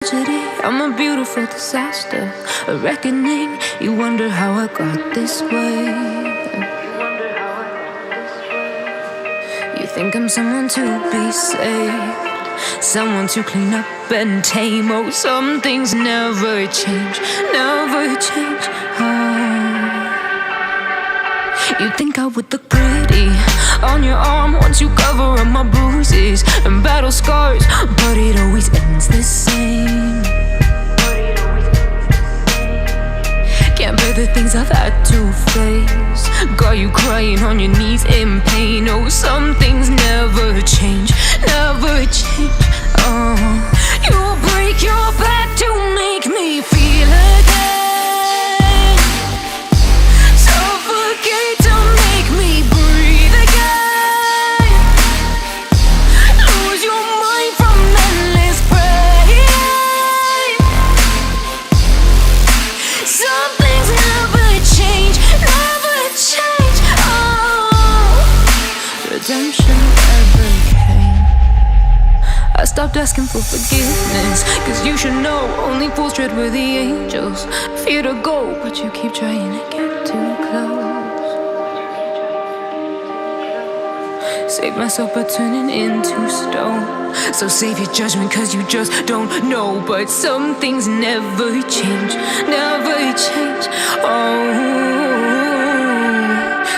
I'm a beautiful disaster, a reckoning. You wonder how I got this way. You think I'm someone to be saved, someone to clean up and tame. Oh, some things never change, never change. You think I would look pretty on your arm once you cover up my bruises and battle scars, but it always ends the same. Can't bear the things I've had to face, got you crying on your knees in pain. Oh, some things never change, never change. You'll break your back to make me feel again, suffocate to make me breathe again, lose your mind from endless pain. Some things never change, never change. Redemption ever came. I stopped asking for forgiveness, cause you should know only fools tread where the angels fear to go, but you keep trying to get too close. Save myself by turning into stone, so save your judgment cause you just don't know. But some things never change, never change.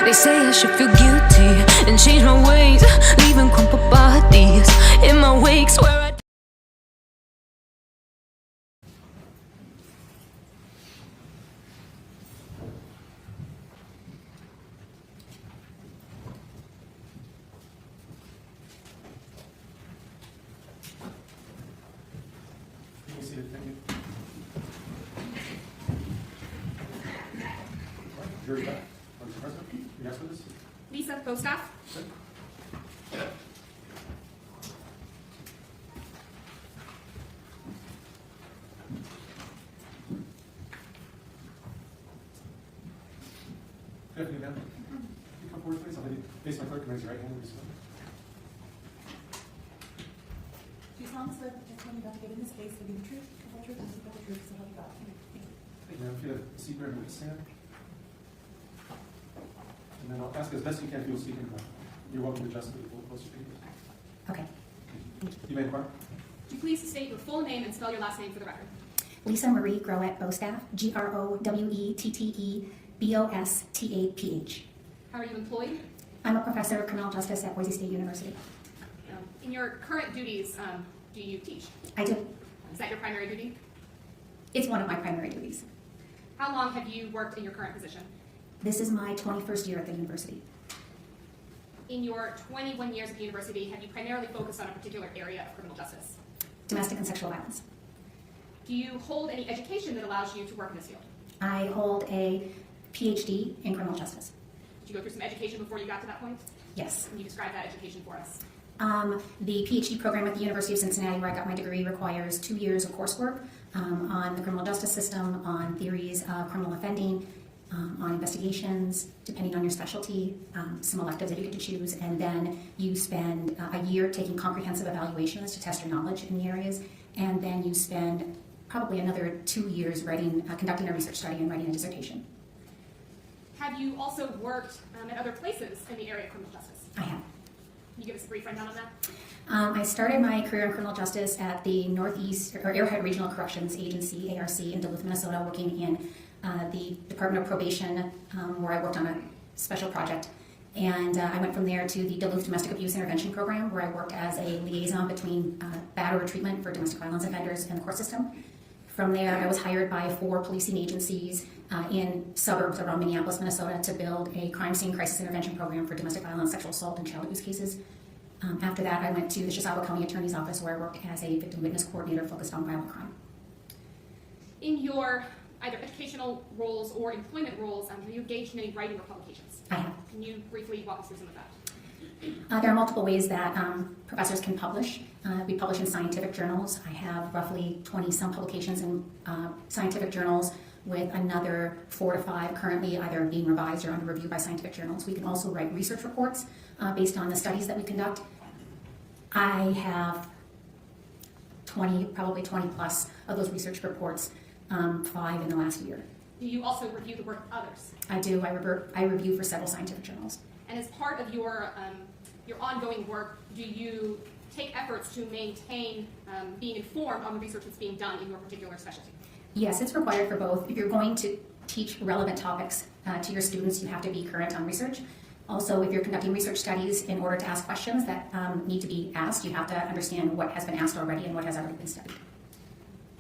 They say I should feel guilty and change my ways, leaving crumpled bodies in my wake. Swear I Lisa, co-staff. Good afternoon, ma'am. Can you come forward, please? I'll have you face my clerk and raise your right hand. Do you solemnly swear that the testimony about to give in this case will be the truth, the whole truth, and nothing but the truth, so help you God? Thank you. Thank you, ma'am. If you have a seat where you stand. And then I'll ask as best you can if you'll speak in the You're welcome to adjust it a little closer to you. Okay. You may inquire. Would you please state your full name and spell your last name for the record? Lisa Marie Growett Bostaph, Growettetbostaph. How are you employed? I'm a professor of criminal justice at Boise State University. In your current duties, do you teach? I do. Is that your primary duty? It's one of my primary duties. How long have you worked in your current position? This is my 21st year at the university. In your 21 years at the university, have you primarily focused on a particular area of criminal justice? Domestic and sexual violence. Do you hold any education that allows you to work in this field? I hold a PhD in criminal justice. Did you go through some education before you got to that point? Yes. Can you describe that education for us? The PhD program at the University of Cincinnati, where I got my degree, requires 2 years of coursework on the criminal justice system, on theories of criminal offending, on investigations, depending on your specialty, some electives that you get to choose, and then you spend a year taking comprehensive evaluations to test your knowledge in the areas, and then you spend probably another 2 years conducting a research study and writing a dissertation. Have you also worked at other places in the area of criminal justice? I have. Can you give us a brief rundown on that? I started my career in criminal justice at the Northeast or Arrowhead Regional Corrections Agency, ARC, in Duluth, Minnesota, working in the Department of Probation, where I worked on a special project. And I went from there to the Duluth Domestic Abuse Intervention Program, where I worked as a liaison between batterer treatment for domestic violence offenders and the court system. From there, I was hired by 4 policing agencies in suburbs around Minneapolis, Minnesota, to build a crime scene crisis intervention program for domestic violence, sexual assault, and child abuse cases. After that, I went to the Chisago County Attorney's Office, where I worked as a victim witness coordinator focused on violent crime. In your either educational roles or employment roles, have you engaged in any writing or publications? I have. Can you briefly walk us through some of that? There are multiple ways that professors can publish. We publish in scientific journals. I have roughly 20-some publications in scientific journals, with another 4 to 5 currently either being revised or under review by scientific journals. We can also write research reports based on the studies that we conduct. I have probably 20 plus of those research reports, 5 in the last year. Do you also review the work of others? I do. I review for several scientific journals. And as part of your ongoing work, do you take efforts to maintain being informed on the research that's being done in your particular specialty? Yes, it's required for both. If you're going to teach relevant topics to your students, you have to be current on research. Also, if you're conducting research studies, in order to ask questions that need to be asked, you have to understand what has been asked already and what has already been studied.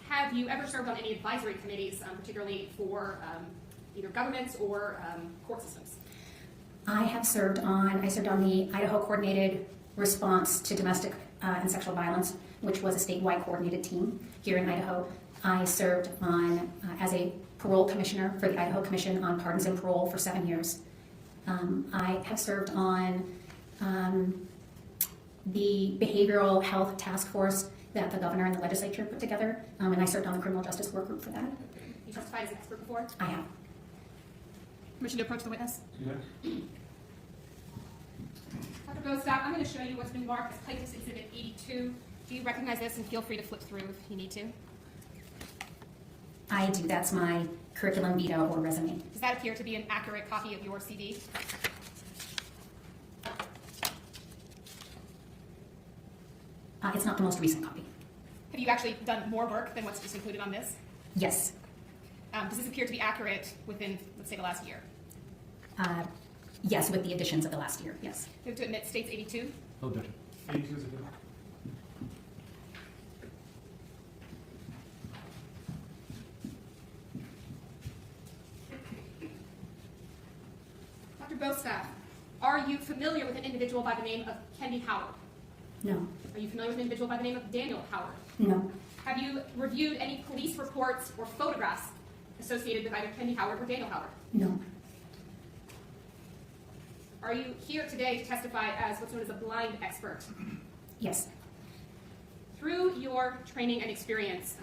Have you ever served on any advisory committees, particularly for either governments or court systems? I served on the Idaho Coordinated Response to Domestic and Sexual Violence, which was a statewide coordinated team here in Idaho. I served on as a parole commissioner for the Idaho Commission on Pardons and Parole for 7 years. I have served on the Behavioral Health Task Force that the governor and the legislature put together, and I served on the Criminal Justice Work Group for that. You testified as an expert before? I have. Permission to approach the witness? Yeah. Dr. Bostock, I'm going to show you what's been marked as Plaintiff's Exhibit 82. Do you recognize this? And feel free to flip through if you need to. I do. That's my curriculum vitae or resume. Does that appear to be an accurate copy of your CV? It's not the most recent copy. Have you actually done more work than what's just included on this? Yes. Does this appear to be accurate within, let's say, the last year? Yes, with the additions of the last year, yes. Move to admit states 82. No objection. 82 is a good. Dr. Bostock, are you familiar with an individual by the name of Kendy Howard? No. Are you familiar with an individual by the name of Daniel Howard? No. Have you reviewed any police reports or photographs associated with either Kendy Howard or Daniel Howard? No. Are you here today to testify as what's known as a blind expert? Yes. Through your training and experience,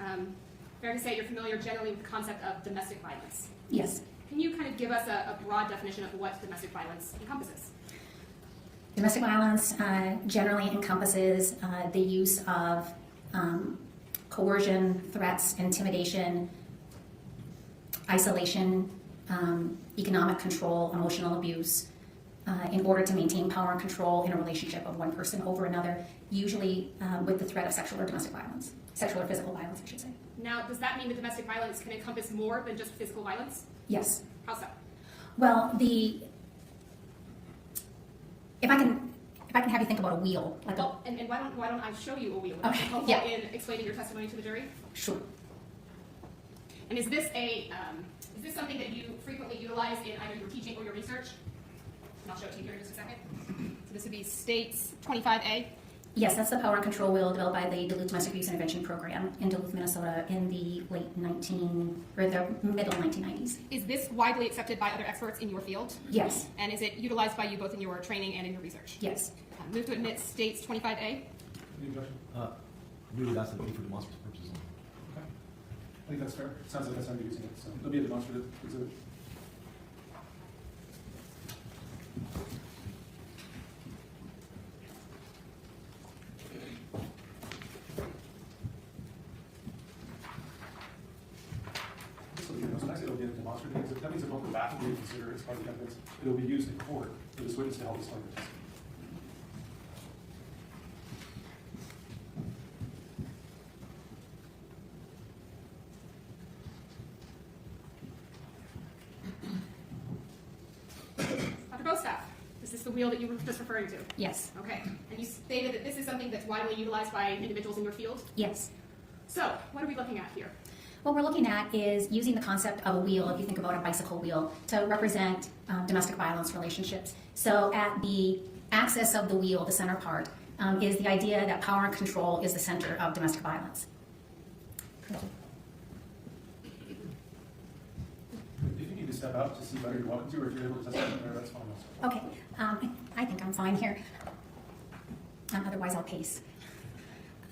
fair to say you're familiar generally with the concept of domestic violence. Yes. Can you kind of give us a broad definition of what domestic violence encompasses? Domestic violence generally encompasses the use of coercion, threats, intimidation, isolation, economic control, emotional abuse, in order to maintain power and control in a relationship of one person over another, usually with the threat of sexual or domestic violence, sexual or physical violence, I should say. Now, does that mean that domestic violence can encompass more than just physical violence? Yes. How so? Well, if I can have you think about a wheel, like Well, and why don't I show you a wheel? Would that be Okay, helpful yeah. in explaining your testimony to the jury? Sure. And is this something that you frequently utilize in either your teaching or your research? And I'll show it to you here in just a second. So this would be States 25A. Yes, that's the power and control wheel developed by the Duluth Domestic Abuse Intervention Program in Duluth, Minnesota in the middle 1990s. Is this widely accepted by other experts in your field? Yes. And is it utilized by you both in your training and in your research? Yes. Move to admit States 25A. Any objection? We would ask that it be for demonstrative purposes. Okay. I think that's fair. Sounds like that's how you're using it. So it'll be a demonstrative exhibit. This will be, most likely it'll be a demonstrative exhibit. That means it won't go back and reconsider as part of the evidence. It'll be used in court for this witness to help explain the testimony. Dr. Bostock, is this the wheel that you were just referring to? Yes. Okay. And you stated that this is something that's widely utilized by individuals in your field. Yes. So, what are we looking at here? What we're looking at is using the concept of a wheel, if you think about a bicycle wheel, to represent domestic violence relationships. So at the axis of the wheel, the center part, is the idea that power and control is the center of domestic violence. If you need to step out to see better, you're welcome to, or if you're able to testify there, that's fine also. Okay, I think I'm fine here. Otherwise, I'll pace.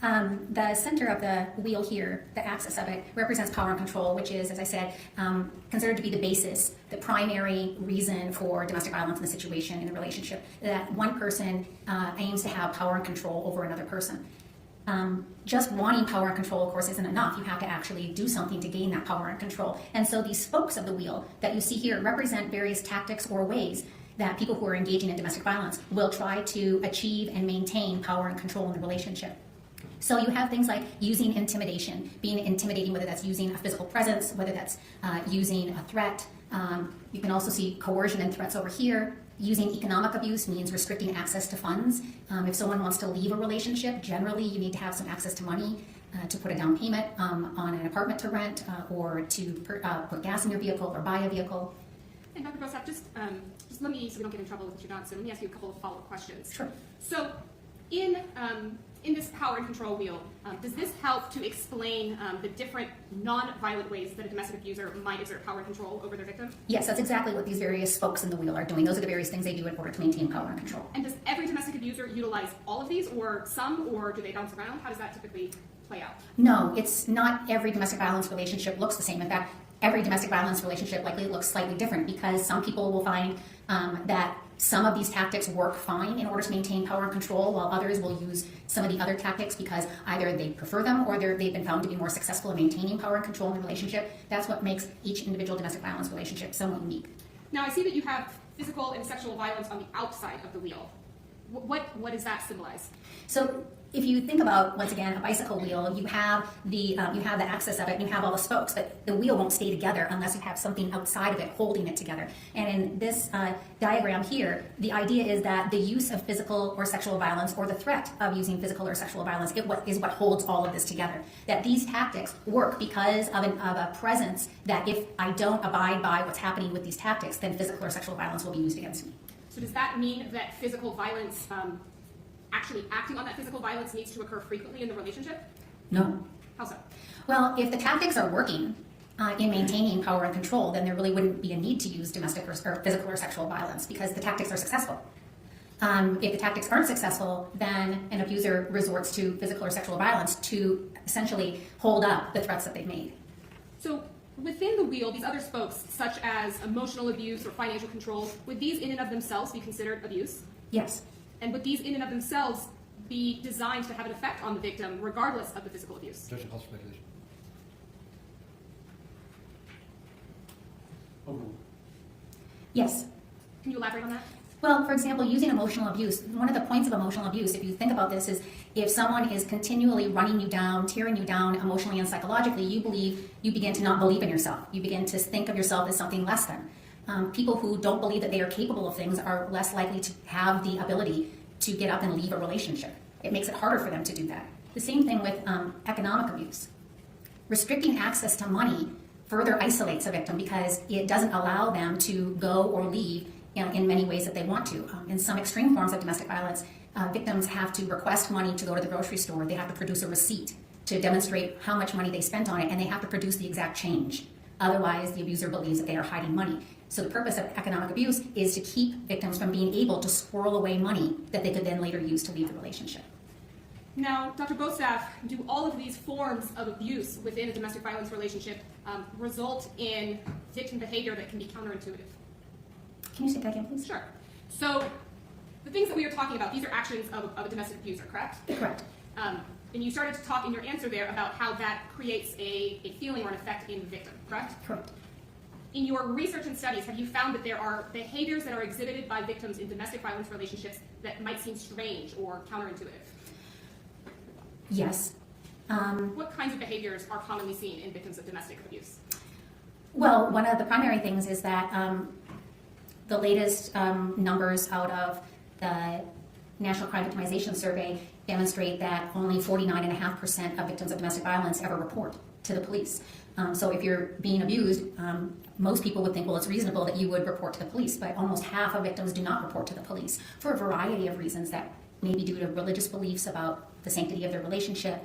The center of the wheel here, the axis of it, represents power and control, which is, as I said, considered to be the basis, the primary reason for domestic violence in the situation, in the relationship, that one person aims to have power and control over another person. just wanting power and control, of course, isn't enough. You have to actually do something to gain that power and control. And so these spokes of the wheel that you see here represent various tactics or ways that people who are engaging in domestic violence will try to achieve and maintain power and control in the relationship. So you have things like using intimidation, being intimidating, whether that's using a physical presence, whether that's using a threat. You can also see coercion and threats over here. Using economic abuse means restricting access to funds. If someone wants to leave a relationship, generally you need to have some access to money to put a down payment on an apartment to rent or to put gas in your vehicle or buy a vehicle. And Dr. Bosaf, just let me, so we don't get in trouble with what you're not, so let me ask you a couple of follow-up questions. Sure. So in this power and control wheel, does this help to explain the different non-violent ways that a domestic abuser might exert power and control over their victim? Yes, that's exactly what these various spokes in the wheel are doing. Those are the various things they do in order to maintain power and control. And does every domestic abuser utilize all of these, or some, or do they bounce around? How does that typically play out? No, it's not every domestic violence relationship looks the same. In fact, every domestic violence relationship likely looks slightly different because some people will find that some of these tactics work fine in order to maintain power and control, while others will use some of the other tactics because either they prefer them or they've been found to be more successful in maintaining power and control in the relationship. That's what makes each individual domestic violence relationship somewhat unique. Now, I see that you have physical and sexual violence on the outside of the wheel. What does that symbolize? So if you think about, once again, a bicycle wheel, you have the axis of it, and you have all the spokes, but the wheel won't stay together unless you have something outside of it holding it together. And in this diagram here, the idea is that the use of physical or sexual violence, or the threat of using physical or sexual violence, is what holds all of this together. That these tactics work because of a presence that if I don't abide by what's happening with these tactics, then physical or sexual violence will be used against me. So does that mean that physical violence, actually acting on that physical violence, needs to occur frequently in the relationship? No. How so? Well, if the tactics are working in maintaining power and control, then there really wouldn't be a need to use domestic or physical or sexual violence because the tactics are successful. If the tactics aren't successful, then an abuser resorts to physical or sexual violence to essentially hold up the threats that they've made. So within the wheel, these other spokes, such as emotional abuse or financial control, would these in and of themselves be considered abuse? Yes. And would these in and of themselves be designed to have an effect on the victim regardless of the physical abuse? Judge calls for speculation. Overruled. Yes. Can you elaborate on that? Well, for example, using emotional abuse, one of the points of emotional abuse, if you think about this, is if someone is continually running you down, tearing you down emotionally and psychologically, you begin to not believe in yourself. You begin to think of yourself as something less than. People who don't believe that they are capable of things are less likely to have the ability to get up and leave a relationship. It makes it harder for them to do that. The same thing with economic abuse. Restricting access to money further isolates a victim because it doesn't allow them to go or leave in many ways that they want to. In some extreme forms of domestic violence, victims have to request money to go to the grocery store. They have to produce a receipt to demonstrate how much money they spent on it, and they have to produce the exact change. Otherwise, the abuser believes that they are hiding money. So the purpose of economic abuse is to keep victims from being able to squirrel away money that they could then later use to leave the relationship. Now, Dr. Bosaf, do all of these forms of abuse within a domestic violence relationship result in victim behavior that can be counterintuitive? Can you say that again, please? Sure. So the things that we are talking about, these are actions of a domestic abuser, correct? Correct. And you started to talk in your answer there about how that creates a feeling or an effect in the victim, correct? Correct. In your research and studies, have you found that there are behaviors that are exhibited by victims in domestic violence relationships that might seem strange or counterintuitive? Yes. What kinds of behaviors are commonly seen in victims of domestic abuse? Well, one of the primary things is that the latest numbers out of the National Crime Victimization Survey demonstrate that only 49.5% of victims of domestic violence ever report to the police. So if you're being abused, most people would think, well, it's reasonable that you would report to the police, but almost half of victims do not report to the police for a variety of reasons that may be due to religious beliefs about the sanctity of their relationship,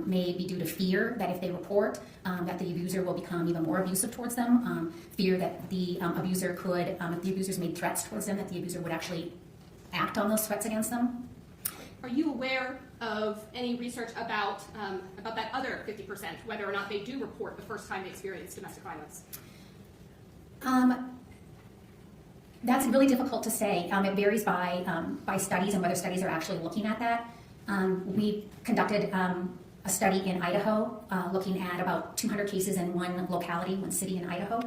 may be due to fear that if they report, that the abuser will become even more abusive towards them, fear that the abuser could, if the abuser's made threats towards them, that the abuser would actually act on those threats against them. Are you aware of any research about that other 50%, whether or not they do report the first time they experience domestic violence? That's really difficult to say. It varies by studies and whether studies are actually looking at that. We conducted a study in Idaho looking at about 200 cases in one locality, one city in Idaho,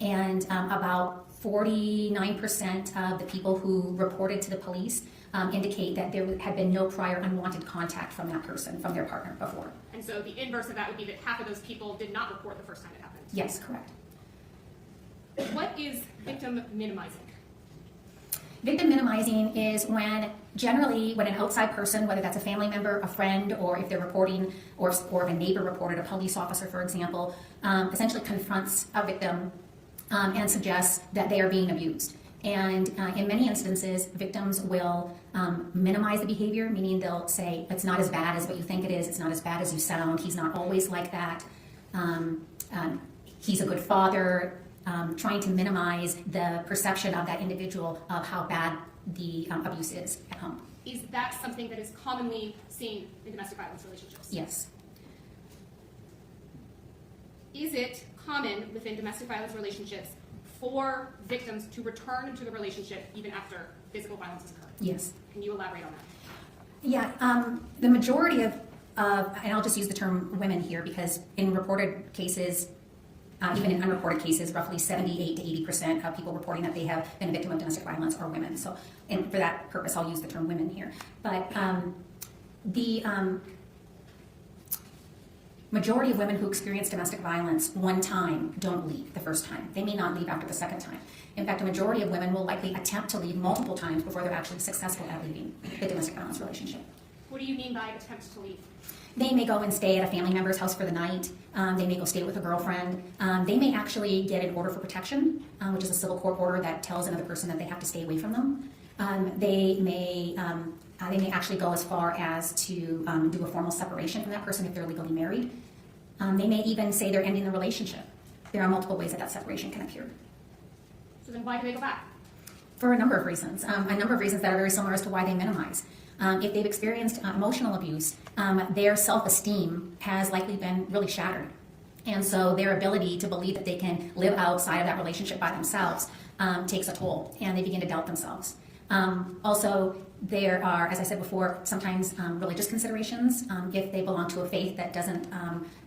and about 49% of the people who reported to the police indicate that there had been no prior unwanted contact from that person, from their partner before. And so the inverse of that would be that half of those people did not report the first time it happened. Yes, correct. What is victim minimizing? Victim minimizing is generally when an outside person, whether that's a family member, a friend, or if they're reporting, or if a neighbor reported, a police officer, for example, essentially confronts a victim and suggests that they are being abused. And in many instances, victims will minimize the behavior, meaning they'll say, it's not as bad as what you think it is, it's not as bad as you sound, he's not always like that, he's a good father, trying to minimize the perception of that individual of how bad the abuse is at home. Is that something that is commonly seen in domestic violence relationships? Yes. Is it common within domestic violence relationships for victims to return to the relationship even after physical violence has occurred? Yes. Can you elaborate on that? Yeah, the majority of, and I'll just use the term women here because in reported cases, even in unreported cases, roughly 78 to 80% of people reporting that they have been a victim of domestic violence are women. So, and for that purpose, I'll use the term women here. But the majority of women who experience domestic violence one time don't leave the first time. They may not leave after the second time. In fact, a majority of women will likely attempt to leave multiple times before they're actually successful at leaving the domestic violence relationship. What do you mean by attempt to leave? They may go and stay at a family member's house for the night. They may go stay with a girlfriend. They may actually get an order for protection, which is a civil court order that tells another person that they have to stay away from them. They may actually go as far as to do a formal separation from that person if they're legally married. They may even say they're ending the relationship. There are multiple ways that that separation can appear. So then why do they go back? For a number of reasons. A number of reasons that are very similar as to why they minimize. If they've experienced emotional abuse, their self-esteem has likely been really shattered. And so their ability to believe that they can live outside of that relationship by themselves takes a toll, and they begin to doubt themselves. Also, there are, as I said before, sometimes religious considerations. If they belong to a faith that doesn't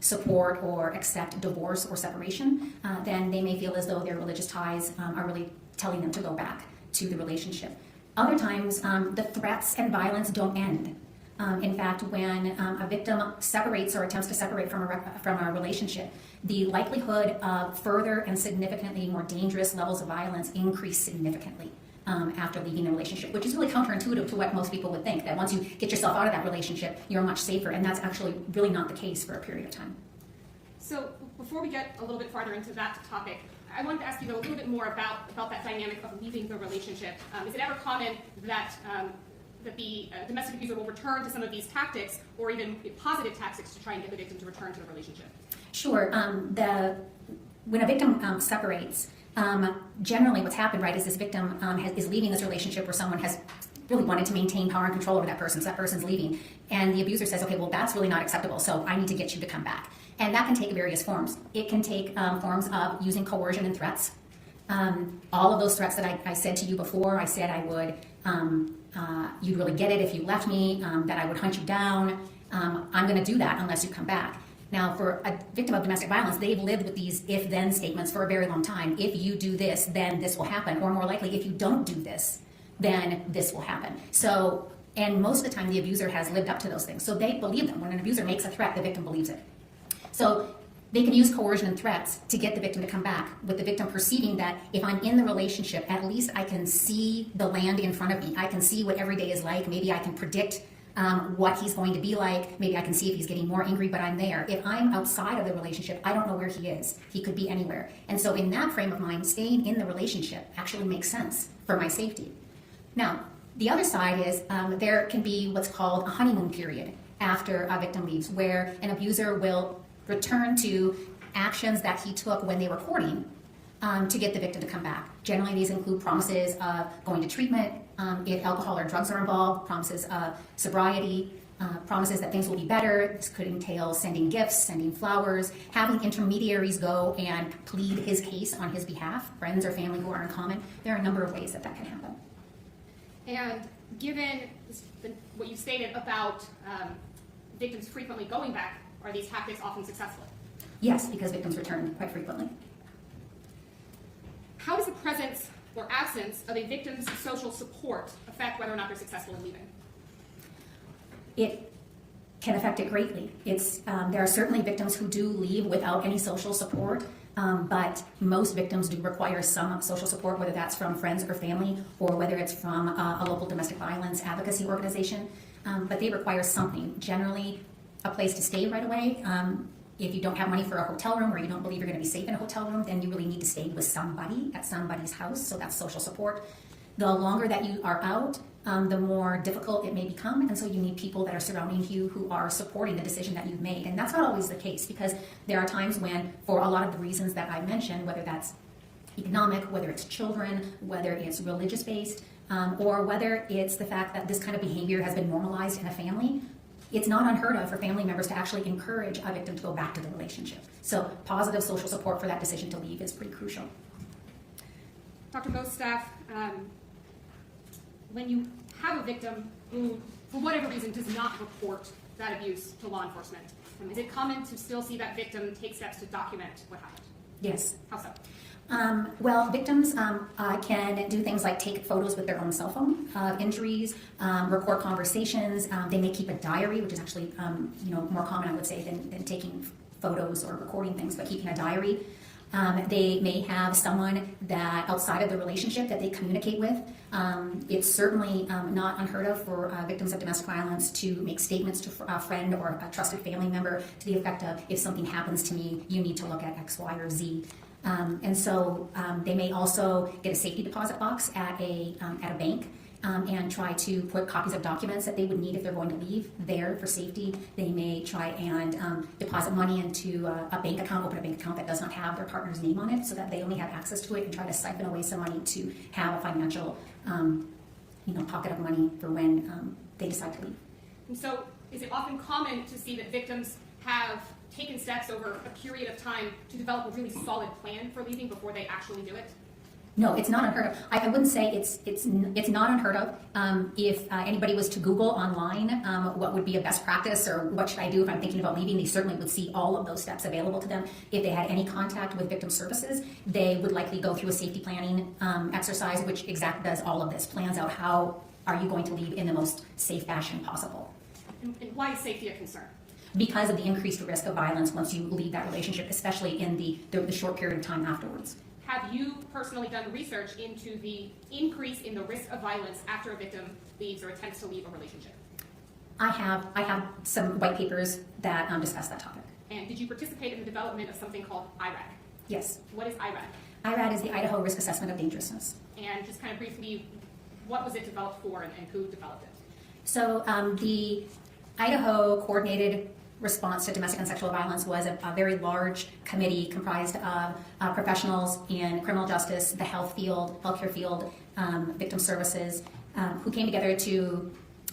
support or accept divorce or separation, then they may feel as though their religious ties are really telling them to go back to the relationship. Other times, the threats and violence don't end. In fact, when a victim separates or attempts to separate from a relationship, the likelihood of further and significantly more dangerous levels of violence increase significantly after leaving the relationship, which is really counterintuitive to what most people would think, that once you get yourself out of that relationship, you're much safer, and that's actually really not the case for a period of time. So before we get a little bit farther into that topic, I wanted to ask you a little bit more about that dynamic of leaving the relationship. Is it ever common that the domestic abuser will return to some of these tactics or even positive tactics to try and get the victim to return to the relationship? Sure. When a victim separates, generally what's happened, right, is this victim is leaving this relationship where someone has really wanted to maintain power and control over that person, so that person's leaving. And the abuser says, okay, well, that's really not acceptable, so I need to get you to come back. And that can take various forms. It can take forms of using coercion and threats. All of those threats that I said to you before, I said I would, you'd really get it if you left me, that I would hunt you down. I'm going to do that unless you come back. Now, for a victim of domestic violence, they've lived with these if-then statements for a very long time. If you do this, then this will happen. Or more likely, if you don't do this, then this will happen. So, and most of the time, the abuser has lived up to those things. So they believe them. When an abuser makes a threat, the victim believes it. So they can use coercion and threats to get the victim to come back, with the victim perceiving that if I'm in the relationship, at least I can see the land in front of me. I can see what every day is like. Maybe I can predict what he's going to be like. Maybe I can see if he's getting more angry, but I'm there. If I'm outside of the relationship, I don't know where he is. He could be anywhere. And so in that frame of mind, staying in the relationship actually makes sense for my safety. Now, the other side is there can be what's called a honeymoon period after a victim leaves, where an abuser will return to actions that he took when they were courting to get the victim to come back. Generally, these include promises of going to treatment, if alcohol or drugs are involved, promises of sobriety, promises that things will be better. This could entail sending gifts, sending flowers, having intermediaries go and plead his case on his behalf, friends or family who are in common. There are a number of ways that that can happen. And given what you stated about victims frequently going back, are these tactics often successful? Yes, because victims return quite frequently. How does the presence or absence of a victim's social support affect whether or not they're successful in leaving? It can affect it greatly. There are certainly victims who do leave without any social support, but most victims do require some social support, whether that's from friends or family, or whether it's from a local domestic violence advocacy organization. But they require something, generally a place to stay right away. If you don't have money for a hotel room, or you don't believe you're going to be safe in a hotel room, then you really need to stay with somebody at somebody's house, so that's social support. The longer that you are out, the more difficult it may become, and so you need people that are surrounding you who are supporting the decision that you've made. And that's not always the case, because there are times when, for a lot of the reasons that I mentioned, whether that's economic, whether it's children, whether it's religious-based, or whether it's the fact that this kind of behavior has been normalized in a family, it's not unheard of for family members to actually encourage a victim to go back to the relationship. So positive social support for that decision to leave is pretty crucial. Dr. Bostaff, when you have a victim who, for whatever reason, does not report that abuse to law enforcement, is it common to still see that victim take steps to document what happened? Yes. How so? Well, victims can do things like take photos with their own cell phone of injuries, record conversations. They may keep a diary, which is actually more common, I would say, than taking photos or recording things, but keeping a diary. They may have someone that outside of the relationship that they communicate with. It's certainly not unheard of for victims of domestic violence to make statements to a friend or a trusted family member to the effect of, if something happens to me, you need to look at X, Y, or Z. And so they may also get a safety deposit box at a bank and try to put copies of documents that they would need if they're going to leave there for safety. They may try and deposit money into a bank account, open a bank account that does not have their partner's name on it, so that they only have access to it, and try to siphon away some money to have a financial pocket of money for when they decide to leave. And so is it often common to see that victims have taken steps over a period of time to develop a really solid plan for leaving before they actually do it? No, it's not unheard of. I wouldn't say it's not unheard of. If anybody was to Google online what would be a best practice, or what should I do if I'm thinking about leaving, they certainly would see all of those steps available to them. If they had any contact with victim services, they would likely go through a safety planning exercise, which exactly does all of this, plans out how are you going to leave in the most safe fashion possible. And why is safety a concern? Because of the increased risk of violence once you leave that relationship, especially in the short period of time afterwards. Have you personally done research into the increase in the risk of violence after a victim leaves or attempts to leave a relationship? I have some white papers that discuss that topic. And did you participate in the development of something called IRAD? Yes. What is IRAD? IRAD is the Idaho Risk Assessment of Dangerousness. And just kind of briefly, what was it developed for, and who developed it? So the Idaho Coordinated Response to Domestic and Sexual Violence was a very large committee comprised of professionals in criminal justice, the healthcare field, victim services, who came together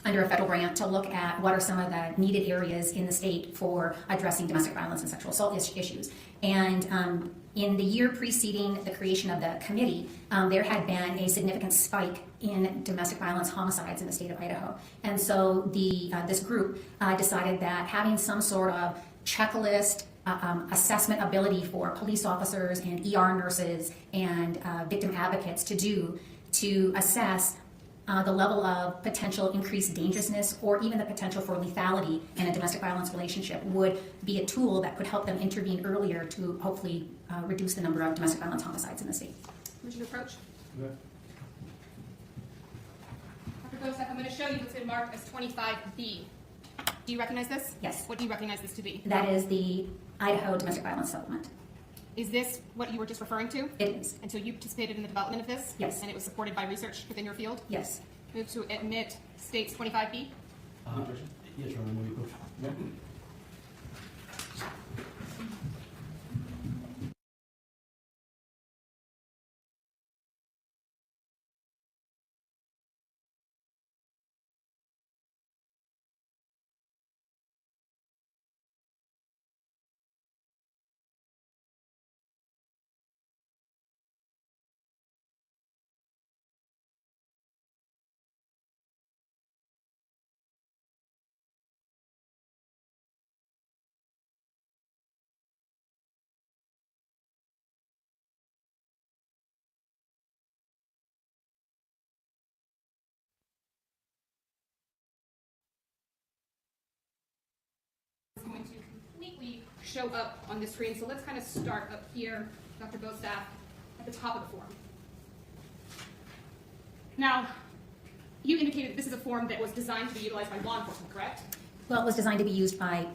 under a federal grant to look at what are some of the needed areas in the state for addressing domestic violence and sexual assault issues. And in the year preceding the creation of the committee, there had been a significant spike in domestic violence homicides in the state of Idaho. And so this group decided that having some sort of checklist assessment ability for police officers and ER nurses and victim advocates to assess the level of potential increased dangerousness, or even the potential for lethality in a domestic violence relationship, would be a tool that could help them intervene earlier to hopefully reduce the number of domestic violence homicides in the state. Would you approach? Yeah. Dr. Bostaff, I'm going to show you what's been marked as 25B. Do you recognize this? Yes. What do you recognize this to be? That is the Idaho Domestic Violence Supplement. Is this what you were just referring to? It is. And so you participated in the development of this? Yes. And it was supported by research within your field? Yes. Move to admit states 25B. Objection? Yes, Your Honor, may we approach? No. show up on the screen. So let's kind of start up here, Dr. Bostaff, at the top of the form. Now, you indicated that this is a form that was designed to be utilized by law enforcement, correct? Well, it was designed to be used by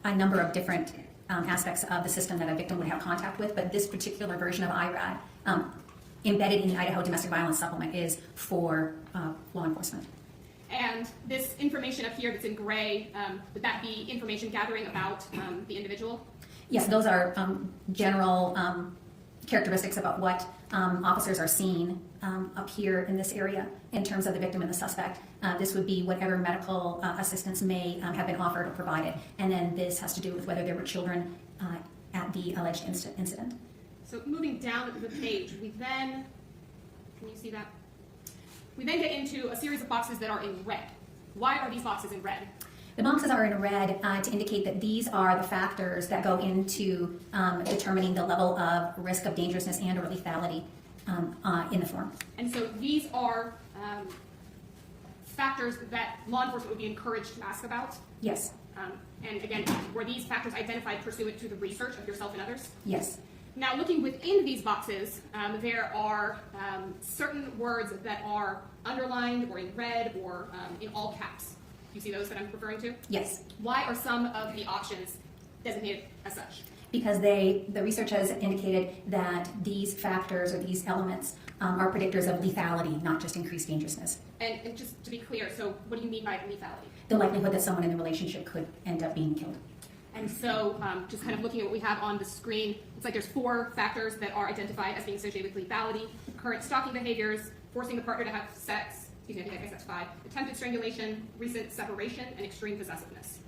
a number of different aspects of the system that a victim would have contact with, but this particular version of IRAD, embedded in the Idaho Domestic Violence Supplement, is for law enforcement. And this information up here that's in gray, would that be information gathering about the individual? Yes, those are general characteristics about what officers are seeing up here in this area in terms of the victim and the suspect. This would be whatever medical assistance may have been offered or provided. And then this has to do with whether there were children at the alleged incident. So moving down the page, we then, can you see that? We then get into a series of boxes that are in red. Why are these boxes in red? The boxes are in red to indicate that these are the factors that go into determining the level of risk of dangerousness and or lethality in the form. And so these are factors that law enforcement would be encouraged to ask about? Yes. And again, were these factors identified pursuant to the research of yourself and others? Yes. Now, looking within these boxes, there are certain words that are underlined or in red or in all caps. You see those that I'm referring to? Yes. Why are some of the options designated as such? Because the research has indicated that these factors or these elements are predictors of lethality, not just increased dangerousness. And just to be clear, so what do you mean by lethality? The likelihood that someone in the relationship could end up being killed. And so just kind of looking at what we have on the screen, it's like there's 4 factors that are identified as being associated with lethality: current stalking behaviors, forcing the partner to have sex, excuse me, I guess that's 5, attempted strangulation, recent separation, and extreme possessiveness.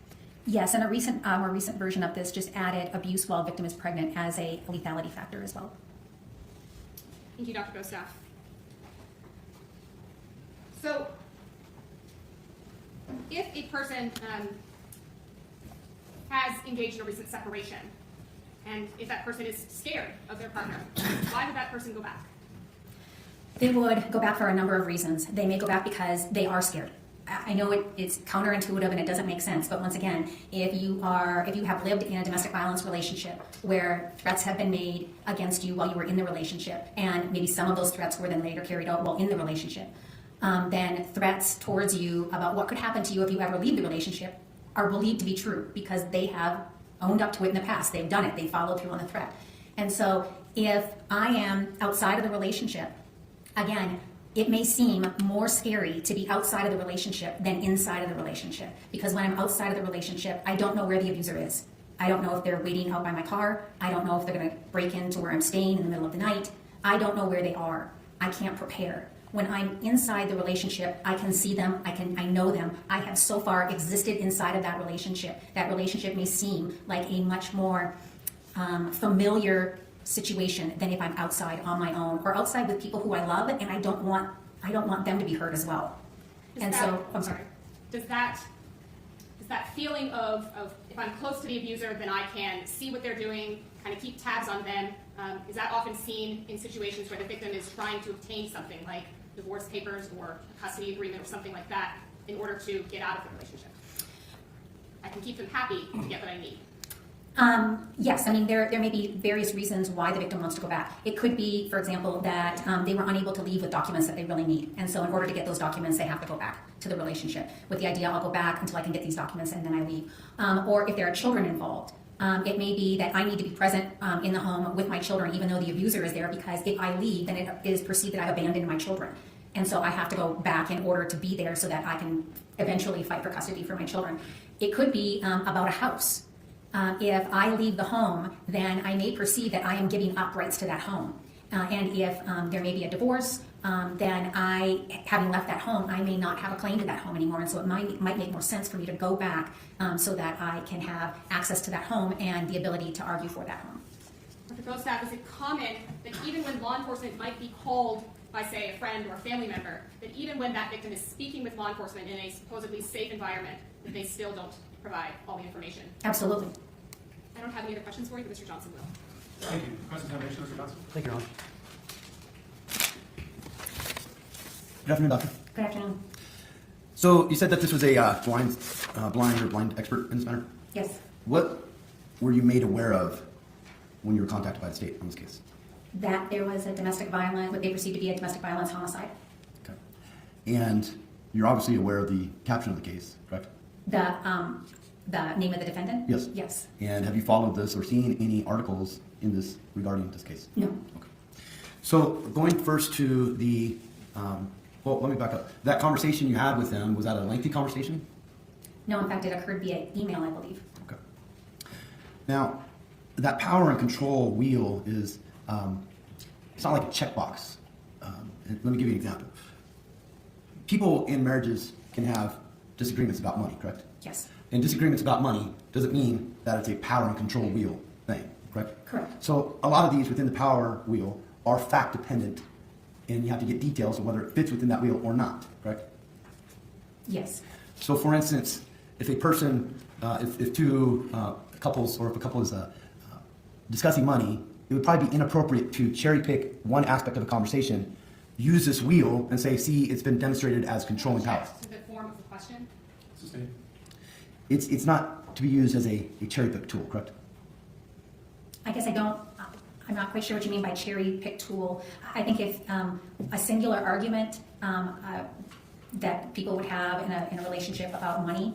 Yes, and a more recent version of this just added abuse while victim is pregnant as a lethality factor as well. Thank you, Dr. Bostaff. So if a person has engaged in a recent separation, and if that person is scared of their partner, why would that person go back? They would go back for a number of reasons. They may go back because they are scared. I know it's counterintuitive and it doesn't make sense, but once again, if you have lived in a domestic violence relationship where threats have been made against you while you were in the relationship, and maybe some of those threats were then later carried out while in the relationship, then threats towards you about what could happen to you if you ever leave the relationship are believed to be true because they have owned up to it in the past. They've done it. They followed through on the threat. And so if I am outside of the relationship, again, it may seem more scary to be outside of the relationship than inside of the relationship, because when I'm outside of the relationship, I don't know where the abuser is. I don't know if they're waiting out by my car. I don't know if they're going to break into where I'm staying in the middle of the night. I don't know where they are. I can't prepare. When I'm inside the relationship, I can see them, I know them. I have so far existed inside of that relationship. That relationship may seem like a much more familiar situation than if I'm outside on my own or outside with people who I love, and I don't want them to be hurt as well. I'm sorry. Does that feeling of if I'm close to the abuser, then I can see what they're doing, kind of keep tabs on them, is that often seen in situations where the victim is trying to obtain something like divorce papers or a custody agreement or something like that in order to get out of the relationship? I can keep them happy to get what I need. Yes, I mean, there may be various reasons why the victim wants to go back. It could be, for example, that they were unable to leave with documents that they really need. And so in order to get those documents, they have to go back to the relationship with the idea, I'll go back until I can get these documents and then I leave. Or if there are children involved, it may be that I need to be present in the home with my children, even though the abuser is there, because if I leave, then it is perceived that I've abandoned my children. And so I have to go back in order to be there so that I can eventually fight for custody for my children. It could be about a house. If I leave the home, then I may perceive that I am giving up rights to that home. And if there may be a divorce, then having left that home, I may not have a claim to that home anymore. And so it might make more sense for me to go back so that I can have access to that home and the ability to argue for that home. Dr. Bostaff, is it common that even when law enforcement might be called by, say, a friend or a family member, that even when that victim is speaking with law enforcement in a supposedly safe environment, that they still don't provide all the information? Absolutely. I don't have any other questions for you, but Mr. Johnson will. Thank you. Cross-examination, Mr. Johnson. Thank you, Your Honor. Good afternoon, Doctor. Good afternoon. So you said that this was a blind expert in this matter. Yes. What were you made aware of when you were contacted by the state on this case? That there was a domestic violence, what they perceived to be a domestic violence homicide. Okay. And you're obviously aware of the caption of the case, correct? The name of the defendant? Yes. Yes. And have you followed this or seen any articles in this regarding this case? No. Okay. So going first to the, well, let me back up. That conversation you had with them, was that a lengthy conversation? No, in fact, it occurred via email, I believe. Okay. Now, that power and control wheel is, it's not like a checkbox. And let me give you an example. People in marriages can have disagreements about money, correct? Yes. And disagreements about money doesn't mean that it's a power and control wheel thing, correct? Correct. So a lot of these within the power wheel are fact dependent, and you have to get details of whether it fits within that wheel or not, correct? Yes. So for instance, if a person, if two couples, or if a couple is discussing money, it would probably be inappropriate to cherry pick one aspect of a conversation, use this wheel and say, see, it's been demonstrated as controlling power. To the form of the question. Sustained. It's not to be used as a cherry pick tool, correct? I guess I'm not quite sure what you mean by cherry pick tool. I think if a singular argument that people would have in a relationship about money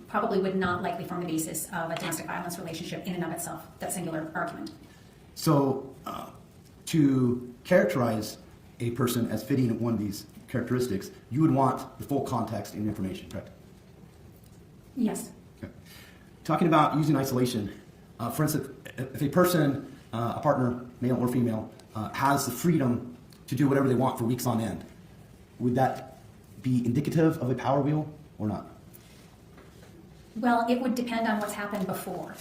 probably would not likely form the basis of a domestic violence relationship in and of itself, that singular argument. So to characterize a person as fitting one of these characteristics, you would want the full context and information, correct? Yes. Okay. Talking about using isolation, for instance, if a person, a partner, male or female, has the freedom to do whatever they want for weeks on end, would that be indicative of a power wheel or not? Well, it would depend on what's happened before.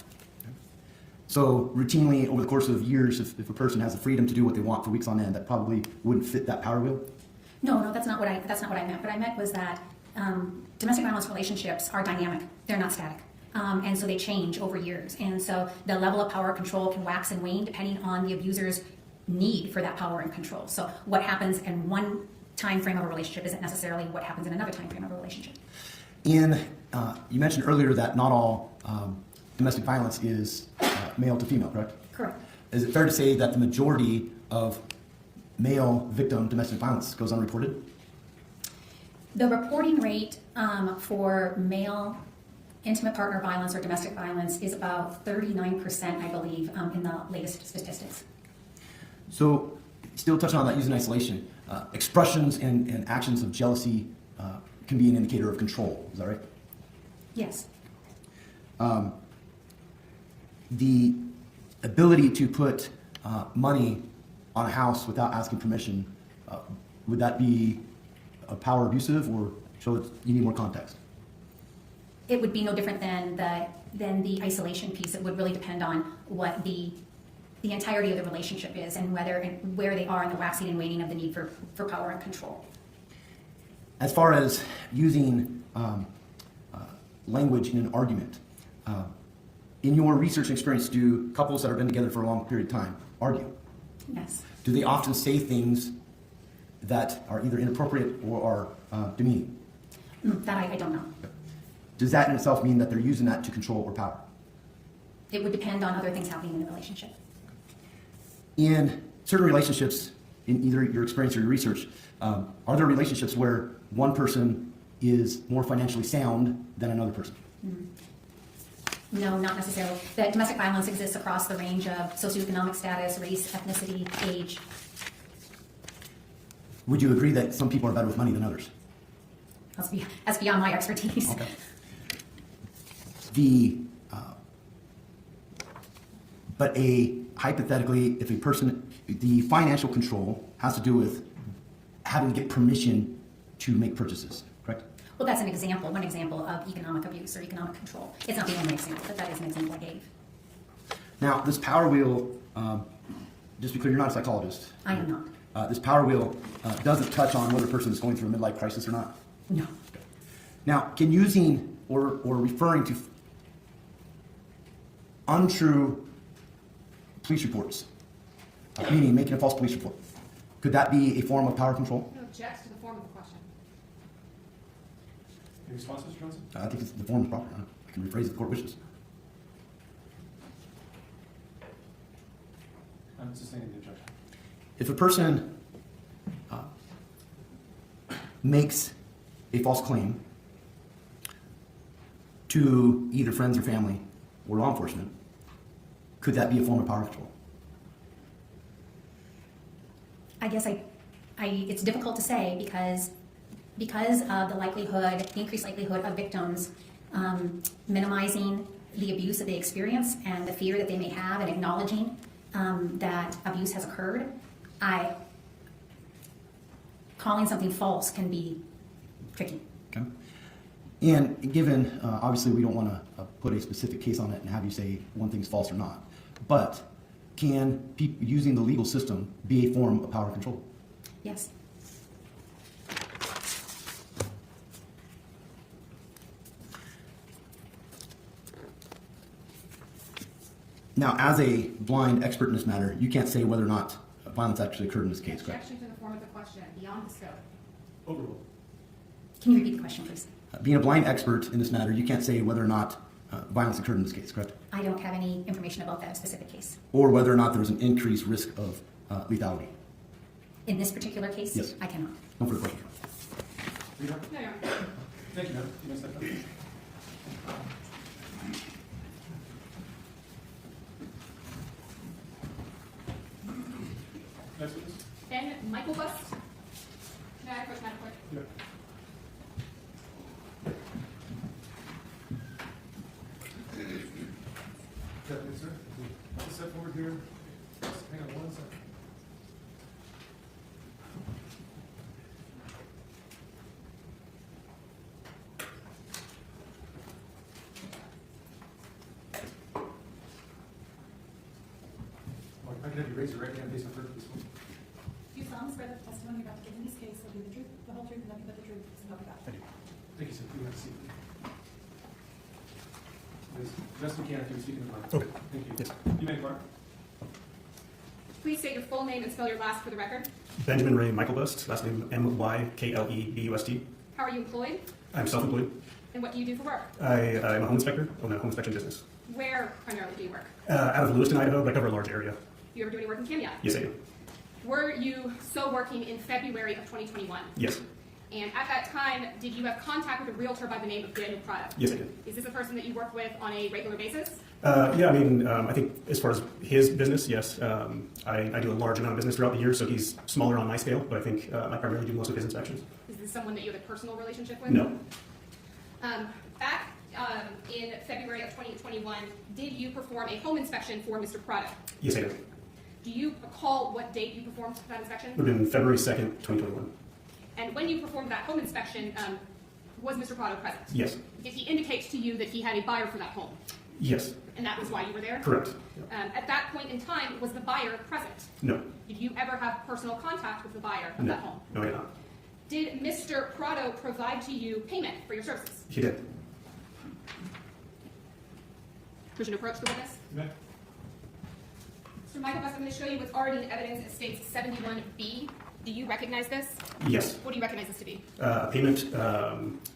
So routinely, over the course of years, if a person has the freedom to do what they want for weeks on end, that probably wouldn't fit that power wheel? No, that's not what I meant. What I meant was that domestic violence relationships are dynamic. They're not static. And so they change over years. And so the level of power control can wax and wane depending on the abuser's need for that power and control. So what happens in one time frame of a relationship isn't necessarily what happens in another time frame of a relationship. You mentioned earlier that not all domestic violence is male to female, correct? Correct. Is it fair to say that the majority of male victim domestic violence goes unreported? The reporting rate for male intimate partner violence or domestic violence is about 39%, I believe, in the latest statistics. So, still touching on that using isolation, expressions and actions of jealousy can be an indicator of control. Is that right? Yes. The ability to put money on a house without asking permission, would that be a power abusive, or show that you need more context? It would be no different than the isolation piece. It would really depend on what the entirety of the relationship is and where they are in the waxing and waning of the need for power and control. As far as using language in an argument, in your research experience, do couples that have been together for a long period of time argue? Yes. Do they often say things that are either inappropriate or are demeaning? That I don't know. Does that in itself mean that they're using that to control or power? It would depend on other things happening in the relationship. In certain relationships, in either your experience or your research, are there relationships where one person is more financially sound than another person? No, not necessarily. The domestic violence exists across the range of socioeconomic status, race, ethnicity, age. Would you agree that some people are better with money than others? That's beyond my expertise. Okay. But hypothetically, if a person, the financial control has to do with having to get permission to make purchases, correct? Well, that's one example of economic abuse or economic control. It's not the only example, but that is an example I gave. Now, this power wheel, just to be clear, you're not a psychologist. I am not. This power wheel doesn't touch on whether a person is going through a midlife crisis or not. No. Okay. Now, can using or referring to untrue police reports, meaning making a false police report, could that be a form of power control? No, object to the form of the question. Any response, Mr. Johnson? I think the form is proper. I can rephrase if the court wishes. I'm sustaining the objection. If a person makes a false claim to either friends or family or law enforcement, could that be a form of power control? I guess it's difficult to say because of the increased likelihood of victims minimizing the abuse that they experience and the fear that they may have and acknowledging that abuse has occurred. Calling something false can be tricky. Okay. And given, obviously we don't want to put a specific case on it and have you say one thing's false or not, but can people using the legal system be a form of power control? Yes. Now, as a blind expert in this matter, you can't say whether or not violence actually occurred in this case, correct? Objection to the form of the question, beyond the scope. Overruled. Can you repeat the question, please? Being a blind expert in this matter, you can't say whether or not violence occurred in this case, correct? I don't have any information about that specific case. Or whether or not there was an increased risk of lethality. In this particular case? Yes. I cannot. No further questions. Rita? No, Your Honor. Thank you, ma'am. You may step down. Next witness? Ben Michael Bust. May I approach Madam Clerk? Yeah. Deputy, sir, just step forward here. Just hang on one second. Mark, if I could have you raise your right hand, please, for this one. Do you solemnly swear that the testimony you're about to give in this case will be the truth, the whole truth, and nothing but the truth, so help you God? I do. Thank you, sir. You have a seat. As best we can, if you would speak in the mic. Okay. Thank you. Yes. You may start. Please state your full name and spell your last for the record. Benjamin Ray Michaelbust, last name Myklebust. How are you employed? I'm self-employed. And what do you do for work? I'm a home inspector, own a home inspection business. Where primarily do you work? Out of Lewiston, Idaho, but I cover a large area. Do you ever do any work in Kendy Howard? Yes, I do. Were you so working in February of 2021? Yes. And at that time, did you have contact with a realtor by the name of Daniel Prado? Yes, I did. Is this a person that you work with on a regular basis? Yeah, I mean, I think as far as his business, yes. I do a large amount of business throughout the year, so he's smaller on my scale, but I think I primarily do most of his inspections. Is this someone that you have a personal relationship with? No. Back in February of 2021, did you perform a home inspection for Mr. Prado? Yes, I do. Do you recall what date you performed that inspection? It would have been February 2nd, 2021. And when you performed that home inspection, was Mr. Prado present? Yes. Did he indicate to you that he had a buyer for that home? Yes. And that was why you were there? Correct. At that point in time, was the buyer present? No. Did you ever have personal contact with the buyer of No. that home? No, I did not. Did Mr. Prado provide to you payment for your services? He did. Permission to approach the witness? You may. Mr. Michael Bust, I'm going to show you what's already in evidence. It states 71B. Do you recognize this? Yes. What do you recognize this to be? Payment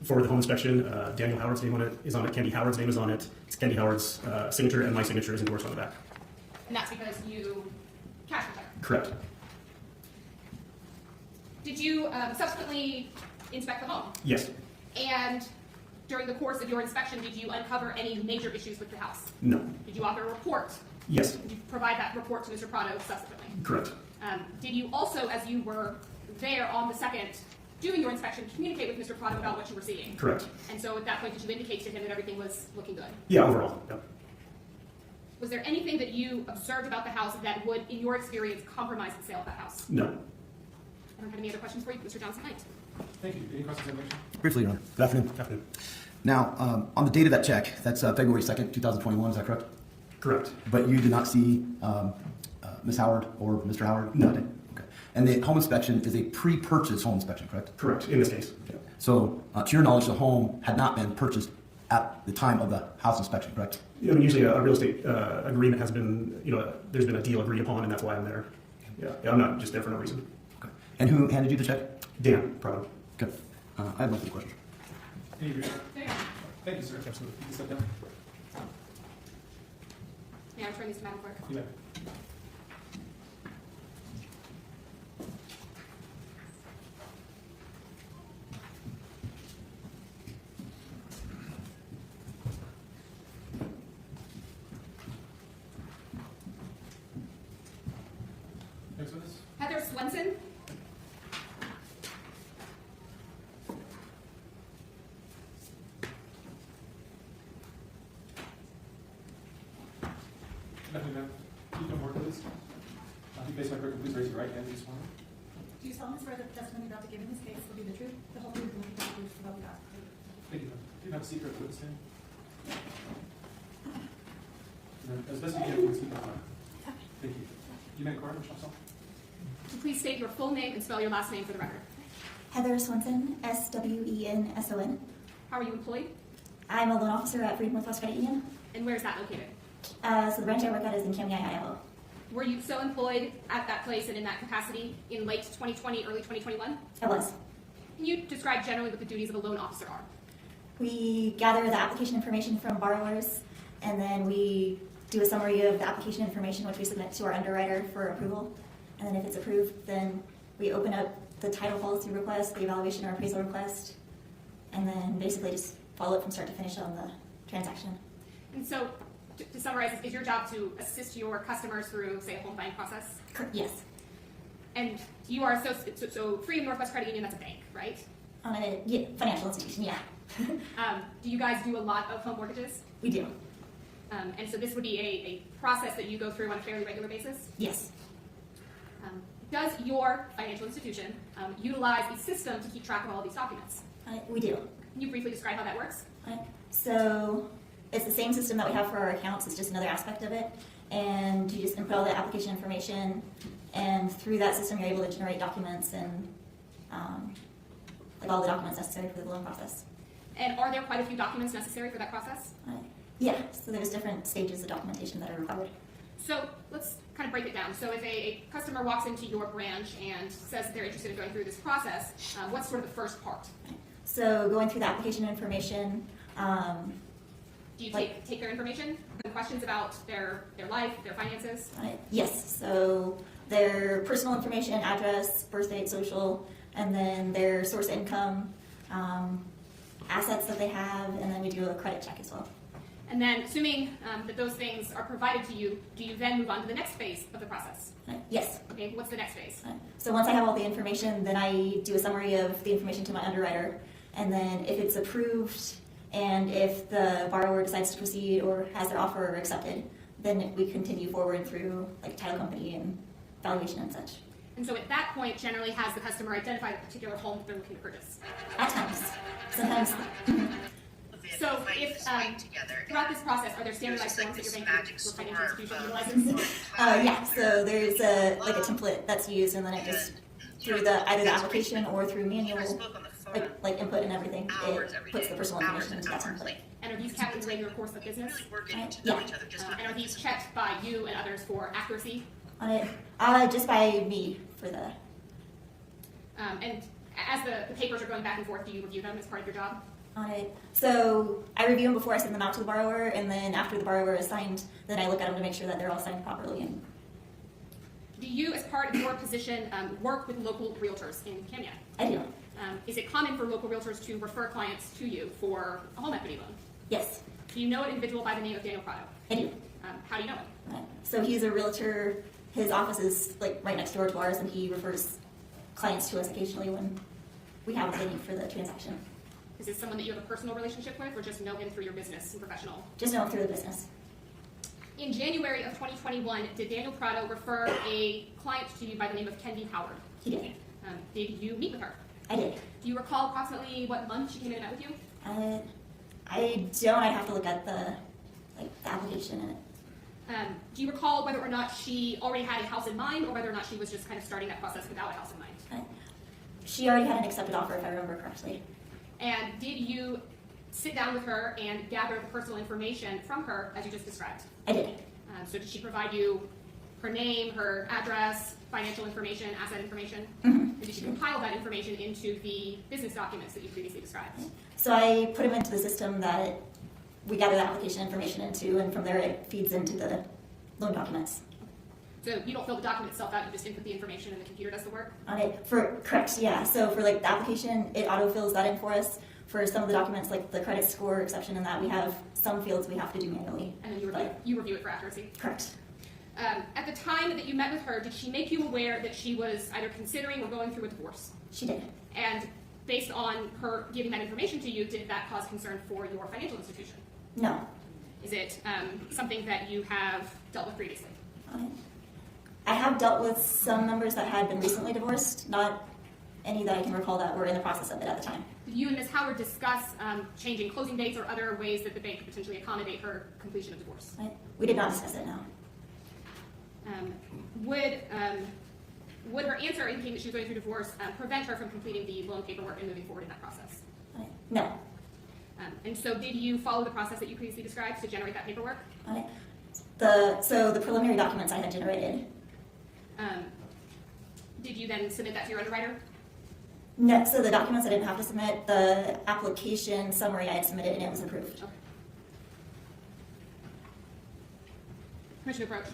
for the home inspection. Daniel Howard's name on it is on it. Kendy Howard's name is on it. It's Kendy Howard's signature, and my signature is endorsed on the back. And that's because you cash retired. Correct. Did you subsequently inspect the home? Yes. And during the course of your inspection, did you uncover any major issues with the house? No. Did you author a report? Yes. Did you provide that report to Mr. Prado subsequently? Correct. Did you also, as you were there on the 2nd, doing your inspection, communicate with Mr. Prado about what you were seeing? Correct. And so at that point, did you indicate to him that everything was looking good? Yeah, overall. Yep. Was there anything that you observed about the house that would, in your experience, compromise the sale of that house? No. I don't have any other questions for you, Mr. Johnson Knight. Thank you. Any questions on the motion? Briefly, Your Honor. Good afternoon. Afternoon. Now, on the date of that check, that's February 2nd, 2021, is that correct? Correct. But you did not see Ms. Howard or Mr. Howard? No. That day? Okay. And the home inspection is a pre-purchase home inspection, correct? Correct. In this case. Okay. So, to your knowledge, the home had not been purchased at the time of the house inspection, correct? I mean, usually a real estate agreement has been, there's been a deal agreed upon, and that's why I'm there. Yeah, I'm not just there for no reason. Okay. And who handed you the check? Dan, Prado. Good. I have no further questions. Any reason? There you go. Thank you, sir. Absolutely. You can step down. May I return these to Madam Clerk? You may. Next witness? Heather Swenson. Nothing, ma'am. Can you come forward, please? If you face my record, please raise your right hand. Please swear. Do you solemnly swear that the testimony you're about to give in this case will be the truth, the whole truth, and nothing but the truth, so help you God? Thank you, ma'am. Do you have a secret witness stand? And then, as best you can, please speak up loud. Thank you. You may record, Michelle Song. Please state your full name and spell your last name for the record. Heather Swenson, Swenson. How are you employed? I'm a loan officer at Freedom Northwest Credit Union. And where is that located? So the branch I work at is in Kendy, Idaho. Were you so employed at that place and in that capacity in late 2020, early 2021? I was. Can you describe generally what the duties of a loan officer are? We gather the application information from borrowers, and then we do a summary of the application information, which we submit to our underwriter for approval. And then if it's approved, then we open up the title policy request, the evaluation or appraisal request, and then basically just follow it from start to finish on the transaction. And so, to summarize, is your job to assist your customers through, say, a home buying process? Yes. And you are so Freedom Northwest Credit Union, that's a bank, right? Yeah, financial institution, yeah. Do you guys do a lot of home mortgages? We do. And so this would be a process that you go through on a fairly regular basis? Yes. Does your financial institution utilize a system to keep track of all of these documents? We do. Can you briefly describe how that works? So it's the same system that we have for our accounts, it's just another aspect of it. And you just input all the application information, and through that system you're able to generate documents and like all the documents necessary for the loan process. And are there quite a few documents necessary for that process? Yeah, so there's different stages of documentation that are required. So let's kind of break it down. So if a customer walks into your branch and says that they're interested in going through this process, what's sort of the first part? So going through the application information. Do you take their information? Questions about their life, their finances? Yes, so their personal information, address, birth date, social, and then their source of income, assets that they have, and then we do a credit check as well. And then, assuming that those things are provided to you, do you then move on to the next phase of the process? Yes. Okay, what's the next phase? So once I have all the information, then I do a summary of the information to my underwriter, and then if it's approved, and if the borrower decides to proceed or has their offer accepted, then we continue forward through like title company and valuation and such. And so at that point, generally has the customer identified a particular home that they're looking to purchase? At times. Sometimes. So if throughout this process, are there standardized forms that your bank or financial institution utilizes? Yeah, so there's a template that's used, and then it just through either the application or through manual like input and everything, it puts the personal information into that template. And are these kept in the regular course of business? Yeah. And are these checked by you and others for accuracy? On it, just by me for the. And as the papers are going back and forth, do you review them as part of your job? On it. So I review them before I send them out to the borrower, and then after the borrower is signed, then I look at them to make sure that they're all signed properly. And do you, as part of your position, work with local realtors in Kenya? I do. Is it common for local realtors to refer clients to you for a home equity loan? Yes. Do you know an individual by the name of Daniel Prado? I do. How do you know him? So he's a realtor. His office is like right next door to ours, and he refers clients to us occasionally when we have what they need for the transaction. Is this someone that you have a personal relationship with, or just know him through your business and professional? Just know him through the business. In January of 2021, did Daniel Prado refer a client to you by the name of Kendy Howard? He did. Did you meet with her? I did. Do you recall approximately what month she came in and met with you? I don't. I'd have to look at the application in it. Do you recall whether or not she already had a house in mind, or whether or not she was just kind of starting that process without a house in mind? She already had an accepted offer, if I remember correctly. And did you sit down with her and gather the personal information from her, as you just described? I did. So did she provide you her name, her address, financial information, asset information? Mm-hmm. And did she compile that information into the business documents that you previously described? So I put them into the system that we gather the application information into, and from there it feeds into the loan documents. So you don't fill the document itself out, you just input the information and the computer does the work? On it, correct, yeah. So for the application, it auto-fills that in for us. For some of the documents, like the credit score exception and that, we have some fields we have to do manually. And then you review it for accuracy? Correct. At the time that you met with her, did she make you aware that she was either considering or going through a divorce? She did. And based on her giving that information to you, did that cause concern for your financial institution? No. Is it something that you have dealt with previously? I have dealt with some members that had been recently divorced, not any that I can recall that were in the process of it at the time. Did you and Ms. Howard discuss changing closing dates or other ways that the bank could potentially accommodate her completion of divorce? We did not discuss it, no. Would her answer indicating that she was going through divorce prevent her from completing the loan paperwork and moving forward in that process? No. And so did you follow the process that you previously described to generate that paperwork? So the preliminary documents I had generated. Did you then submit that to your underwriter? No, so the documents I didn't have to submit, the application summary I had submitted and it was approved. Okay. Permission to approach.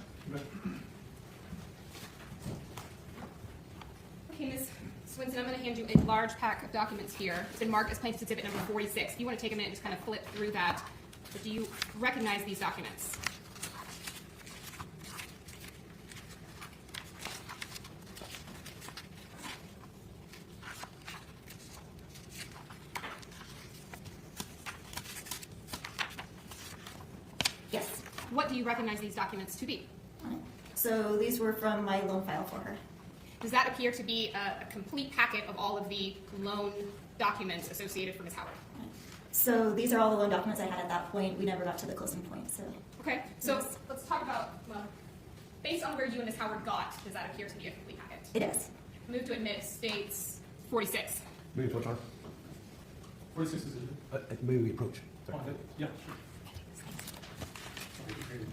Okay, Ms. Swinson, I'm going to hand you a large pack of documents here. It's been marked as plaintiff's exhibit number 46. If you want to take a minute and just kind of flip through that, but do you recognize these documents? Yes. What do you recognize these documents to be? So these were from my loan file for her. Does that appear to be a complete packet of all of the loan documents associated for Ms. Howard? So these are all the loan documents I had at that point. We never got to the closing point, so. Okay, so Yes. let's talk about, well, based on where you and Ms. Howard got, does that appear to be a complete packet? It is. Move to admit states 46. May we approach, Honor? 46 is it? May we approach? Oh, Sorry. yeah, sure. Okay, great.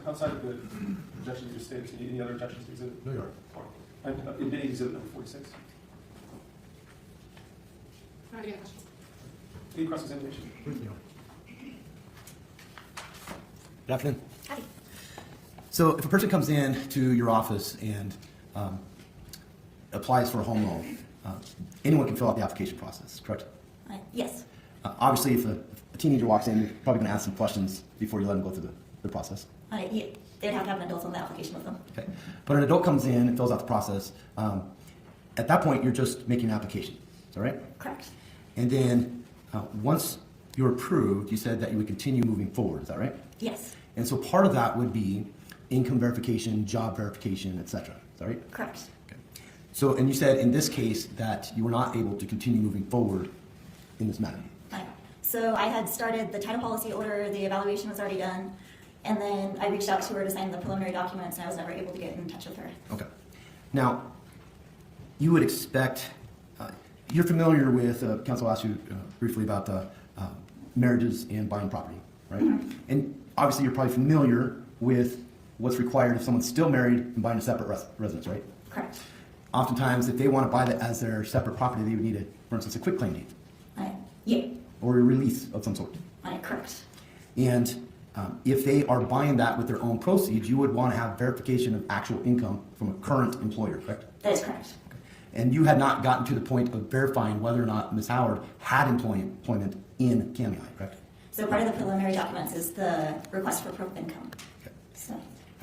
Outside of the objections you just stated, any other objections to exhibit? No, you are. I'm admitting exhibit number 46. Not any other questions? Any cross-examination? Briefly, Honor. Good afternoon. Hi. So if a person comes in to your office and applies for a home loan, anyone can fill out the application process, correct? Yes. Obviously, if a teenager walks in, you're probably going to ask some questions before you let them go through the process. Yeah, they'd have to have an adult on the application with them. Okay. But an adult comes in and fills out the process. At that point, you're just making an application. Is that right? Correct. And then once you're approved, you said that you would continue moving forward. Is that right? Yes. And so part of that would be income verification, job verification, etc. Is that right? Correct. Okay. So, and you said in this case that you were not able to continue moving forward in this matter. Right. So I had started the title policy order, the evaluation was already done, and then I reached out to her to sign the preliminary documents, and I was never able to get in touch with her. Okay. Now, you would expect, you're familiar with, counsel asked you briefly about marriages and buying property, right? Mm-hmm. And obviously you're probably familiar with what's required if someone's still married and buying a separate residence, right? Correct. Oftentimes, if they want to buy that as their separate property, they would need, for instance, a quitclaim deed Yeah. or a release of some sort. Correct. And if they are buying that with their own proceeds, you would want to have verification of actual income from a current employer, correct? That is correct. And you had not gotten to the point of verifying whether or not Ms. Howard had employment in Kootenai, correct? So part of the preliminary documents is the request for proof of income. Okay. So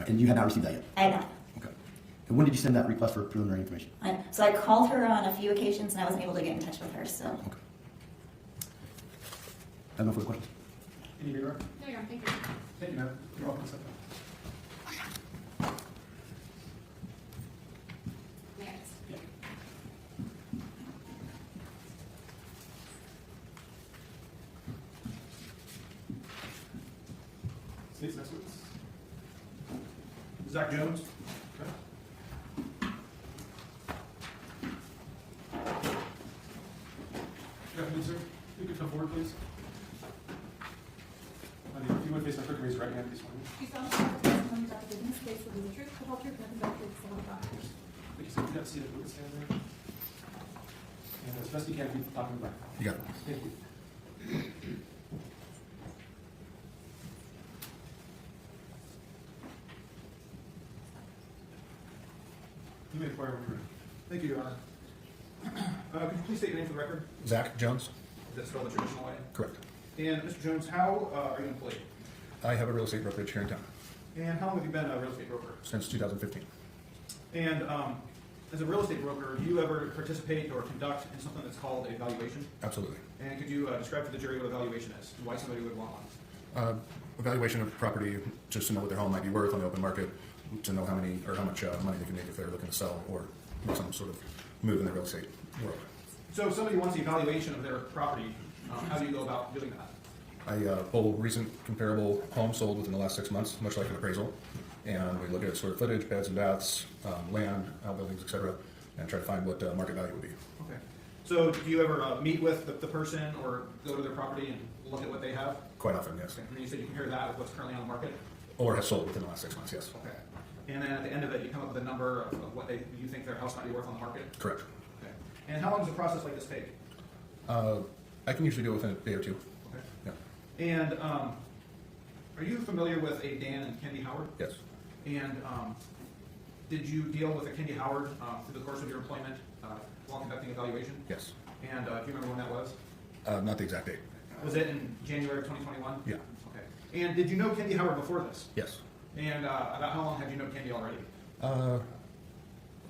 And you had not received that yet? I have not. Okay. And when did you send that request for preliminary information? So I called her on a few occasions and I wasn't able to get in touch with her, so. Okay. I have no further questions. Any remark? No, Your Honor, thank you. Thank you, ma'am. You're welcome. Sit down. Next. Yeah. State's next witness. Zach Jones. Okay. Good afternoon, sir. You could come forward, please. If you would face my clerk, raise your right hand, please. For me. Do you solemnly swear that the testimony about to give in this case will be the truth, the whole truth, and nothing but the truth, so help you God? Thank you, sir. You got to see the witness stand there. And as best you can, keep talking back. You got it. Thank you. You may inquire when you're ready. Thank you, Your Honor. Could you please state your name for the record? Zach Jones? Is that spelled the traditional way? Correct. And Mr. Jones, how are you employed? I have a real estate brokerage here in town And how long have you been a real estate broker? since 2015. And as a real estate broker, do you ever participate or conduct in something that's called a valuation? Absolutely. And could you describe to the jury what a valuation is, and why somebody would want one? Evaluation of property, just to know what their home might be worth on the open market, to know how many or how much money they can make if they're looking to sell or make some sort of move in the real estate world. So if somebody wants the evaluation of their property, how do you go about doing that? I pull recent comparable homes sold within the last 6 months, much like an appraisal, and we look at square footage, beds and baths, land, outbuildings, etc., and try to find what market value would be. Okay. So do you ever meet with the person or go to their property and look at what they have? Quite often, yes. Okay. And then you said you compare that with what's currently on the market? Or has sold within the last 6 months, yes. Okay. And then at the end of it, you come up with a number of what you think their house might be worth on the market? Correct. Okay. And how long does a process like this take? I can usually do it within a day or two. Okay. Yeah. And are you familiar with a Dan and Kendy Howard? Yes. And did you deal with a Kendy Howard through the course of your employment while conducting evaluation? Yes. And do you remember when that was? Not the exact date. Was it in January of 2021? Yeah. Okay. And did you know Kendy Howard before this? Yes. And about how long had you known Kendy already?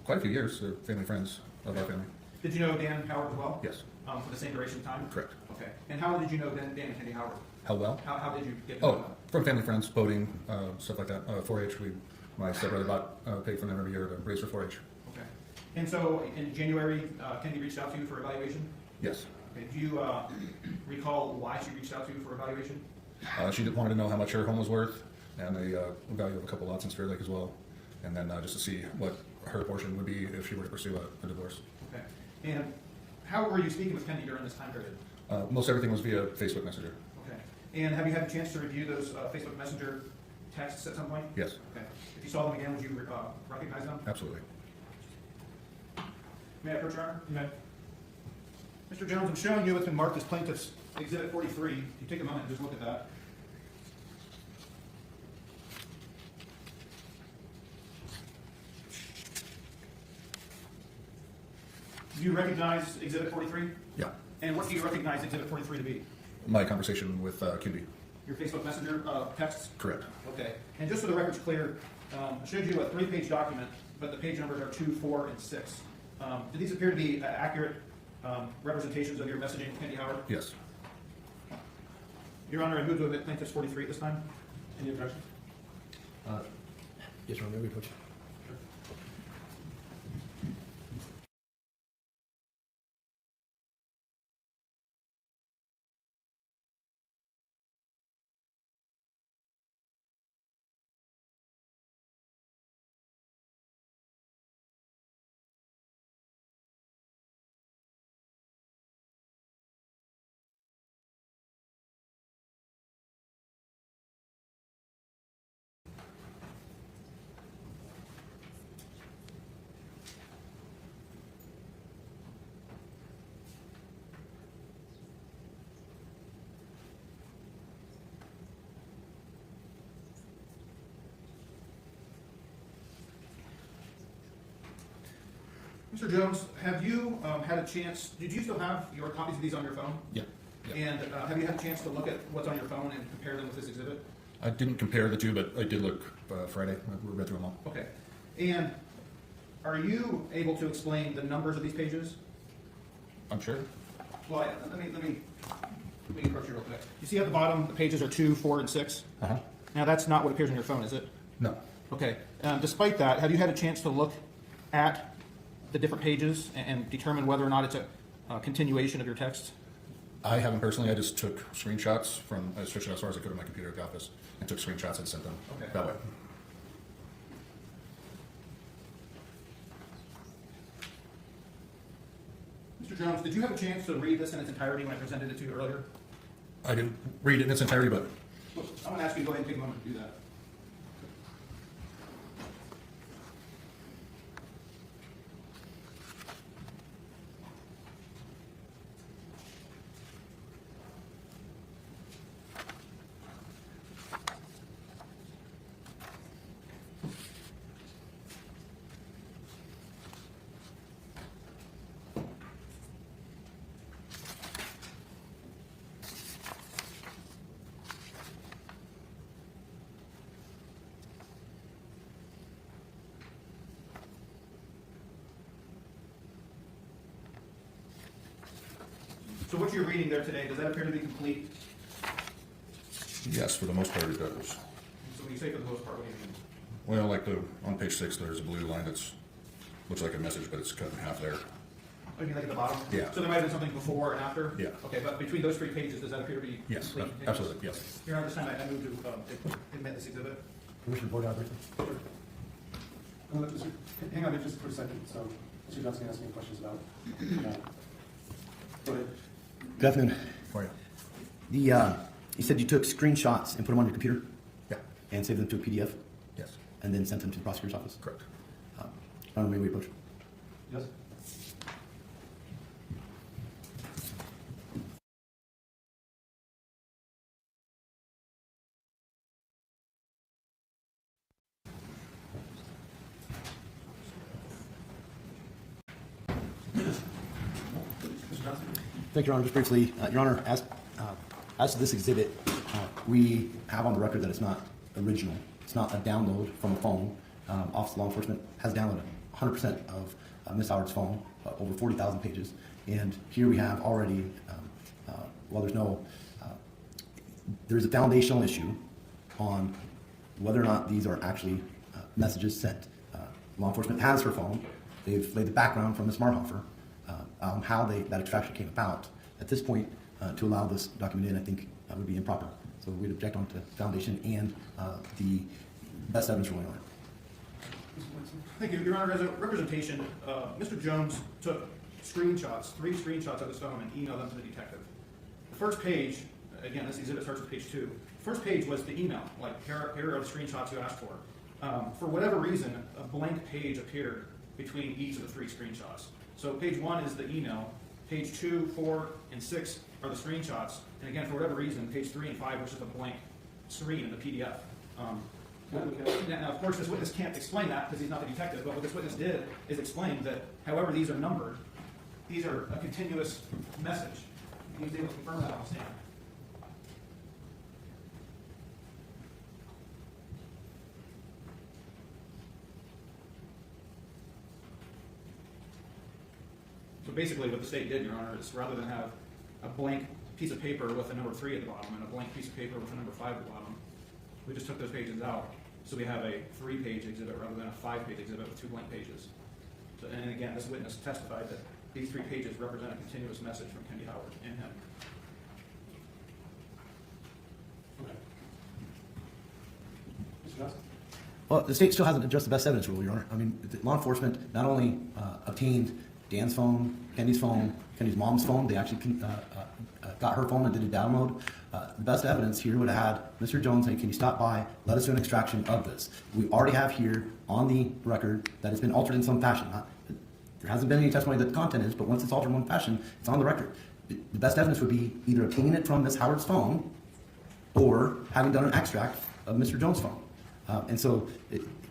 Quite a few years. They're family friends of our family. Did you know Dan Howard as well? Yes. For the same duration of time? Correct. Okay. And how did you know Dan and Kendy Howard? How well? How did you get to know Oh, them? from family friends, boating, stuff like that. 4-H. My stepbrother paid for them every year to raise for 4-H. Okay. And so in January, Kendy reached out to you for evaluation? Yes. Okay. Do you recall why she reached out to you for evaluation? She wanted to know how much her home was worth and the value of a couple lots in Spirit Lake as well, and then just to see what her portion would be if she were to pursue a divorce. Okay. And how were you speaking with Kendy during this time period? Most everything was via Facebook Messenger. Okay. And have you had a chance to review those Facebook Messenger texts at some point? Yes. Okay. If you saw them again, would you recognize them? Absolutely. May I approach, Your Honor? You may. Mr. Jones, I'm showing you what's been marked as Plaintiff's Exhibit 43. If you take a moment and just look at that. Do you recognize Exhibit 43? Yeah. And what do you recognize Exhibit 43 to be? My conversation with Kendy. Your Facebook Messenger texts? Correct. Okay. And just so the record's clear, I showed you a 3-page document, but the page numbers are 2, 4, and 6. Do these appear to be accurate representations of your messaging, Kendy Howard? Yes. Your Honor, I move to admit Plaintiff's 43 at this time. Any objection? Yes, Your Honor, may we approach? Mr. Jones, have you had a chance, did you still have your copies of these on your phone? Yeah. And have you had a chance to look at what's on your phone and compare them with this exhibit? I didn't compare the two, but I did look Friday. We read through them all. Okay. And are you able to explain the numbers of these pages? I'm sure. Well, let me approach you real quick. You see at the bottom, the pages are 2, 4, and 6? Uh-huh. Now, that's not what appears on your phone, is it? No. Okay. Despite that, have you had a chance to look at the different pages and determine whether or not it's a continuation of your text? I haven't personally. I just took screenshots from, I stretched it as far as I could on my computer at the office and took screenshots and sent them Okay. that way. Mr. Jones, did you have a chance to read this in its entirety when I presented it to you earlier? I didn't read it in its entirety, but Look, I'm going to ask you to go ahead and take a moment to do that. So what you're reading there today, does that appear to be complete? yes, for the most part it does. So when you say for the most part, what do you mean? Well, like on page 6, there's a blue line that's looks like a message, but it's cut in half there. Oh, you mean like at the bottom? Yeah. So there might have been something before and after? Yeah. Okay, but between those 3 pages, does that appear to be Yes, complete? absolutely, yes. Your Honor, this time I move to admit this exhibit. Commissioner Boyd, briefly. Hang on just for a second. So, Mr. Johnson asked me questions about. Go ahead. Good afternoon. For you. You said you took screenshots and put them on your computer Yeah. and saved them to a PDF Yes. and then sent them to the prosecutor's office? Correct. Your Honor, may we approach? Yes. Thank you, Your Honor. Just briefly, Your Honor, as to this exhibit, we have on the record that it's not original. It's not a download from a phone. Office of Law Enforcement has downloaded 100% of Ms. Howard's phone, over 40,000 pages. And here we have already, well, there's a foundational issue on whether or not these are actually messages sent. Law enforcement has her phone. They've laid the background from Ms. Marhofer on how that extraction came about. At this point, to allow this document in, I think would be improper. So we'd object on to foundation and the best evidence ruling on it. Thank you, Your Honor. As a representation, Mr. Jones took screenshots, 3 screenshots of his phone and emailed them to the detective. The first page, again, this exhibit starts with page 2. The first page was the email, like here are the screenshots you asked for. For whatever reason, a blank page appeared between each of the 3 screenshots. So page 1 is the email, page 2, 4, and 6 are the screenshots, and again, for whatever reason, page 3 and 5 was just a blank screen in the PDF. Now, of course, this witness can't explain that because he's not the detective, but what this witness did is explain that however these are numbered, these are a continuous message. He was able to confirm that on the stand. So basically what the state did, Your Honor, is rather than have a blank piece of paper with a number 3 at the bottom and a blank piece of paper with a number 5 at the bottom, we just took those pages out. So we have a 3-page exhibit rather than a 5-page exhibit with 2 blank pages. So, and again, this witness testified that these 3 pages represent a continuous message from Kendy Howard and him. Okay. Mr. Johnson? Well, the state still hasn't addressed the best evidence rule, Your Honor. I mean, law enforcement not only obtained Dan's phone, Kendy's mom's phone, they actually got her phone and did a download. The best evidence here would have had Mr. Jones say, can you stop by, let us do an extraction of this. We already have here on the record that it's been altered in some fashion. There hasn't been any testimony that the content is, but once it's altered in one fashion, it's on the record. The best evidence would be either obtaining it from Ms. Howard's phone or having done an extract of Mr. Jones' phone. And so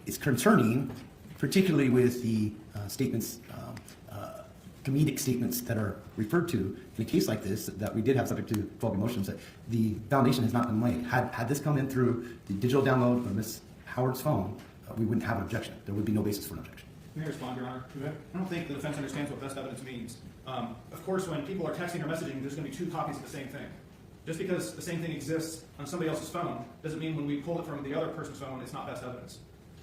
it's concerning, particularly with the statements comedic statements that are referred to in a case like this that we did have subject to 12 motions, that the foundation has not been laid. Had this come in through the digital download of Ms. Howard's phone, we wouldn't have an objection. There would be no basis for an objection. May I respond, Your Honor? I don't think the defense understands what best evidence means. Of course, when people are texting or messaging, there's going to be 2 copies of the same thing. Just because the same thing exists on somebody else's phone doesn't mean when we pull it from the other person's phone, it's not best evidence.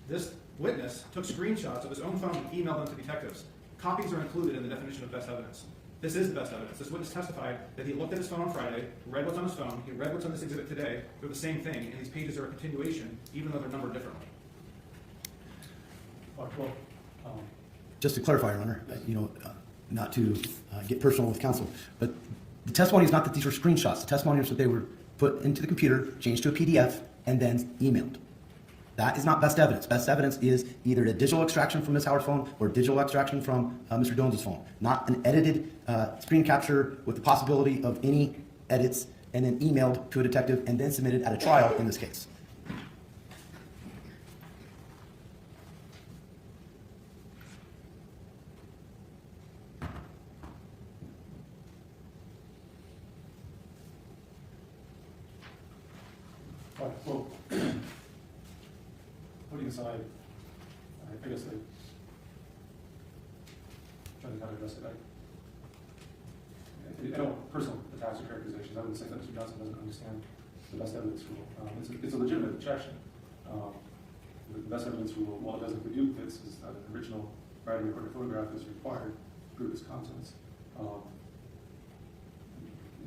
This witness took screenshots of his own phone and emailed them to detectives. Copies are included in the definition of best evidence. This is the best evidence. This witness testified that he looked at his phone on Friday, read what's on his phone, he read what's on this exhibit today. They're the same thing, and these pages are a continuation, even though they're numbered differently. Just to clarify, Your Honor, not to get personal with counsel, but the testimony is not that these were screenshots. The testimony is that they were put into the computer, changed to a PDF, and then emailed. That is not best evidence. Best evidence is either a digital extraction from Ms. Howard's phone or digital extraction from Mr. Jones's phone, not an edited screen capture with the possibility of any edits and then emailed to a detective and then submitted at a trial in this case. Well, putting aside, I guess I'm trying to kind of address it. I don't personal attacks or characterizations. I would say that Mr. Johnson doesn't understand the best evidence rule. It's a legitimate objection. The best evidence rule, while it doesn't include duplicates, is that an original writing recorded photograph is required to prove its contents.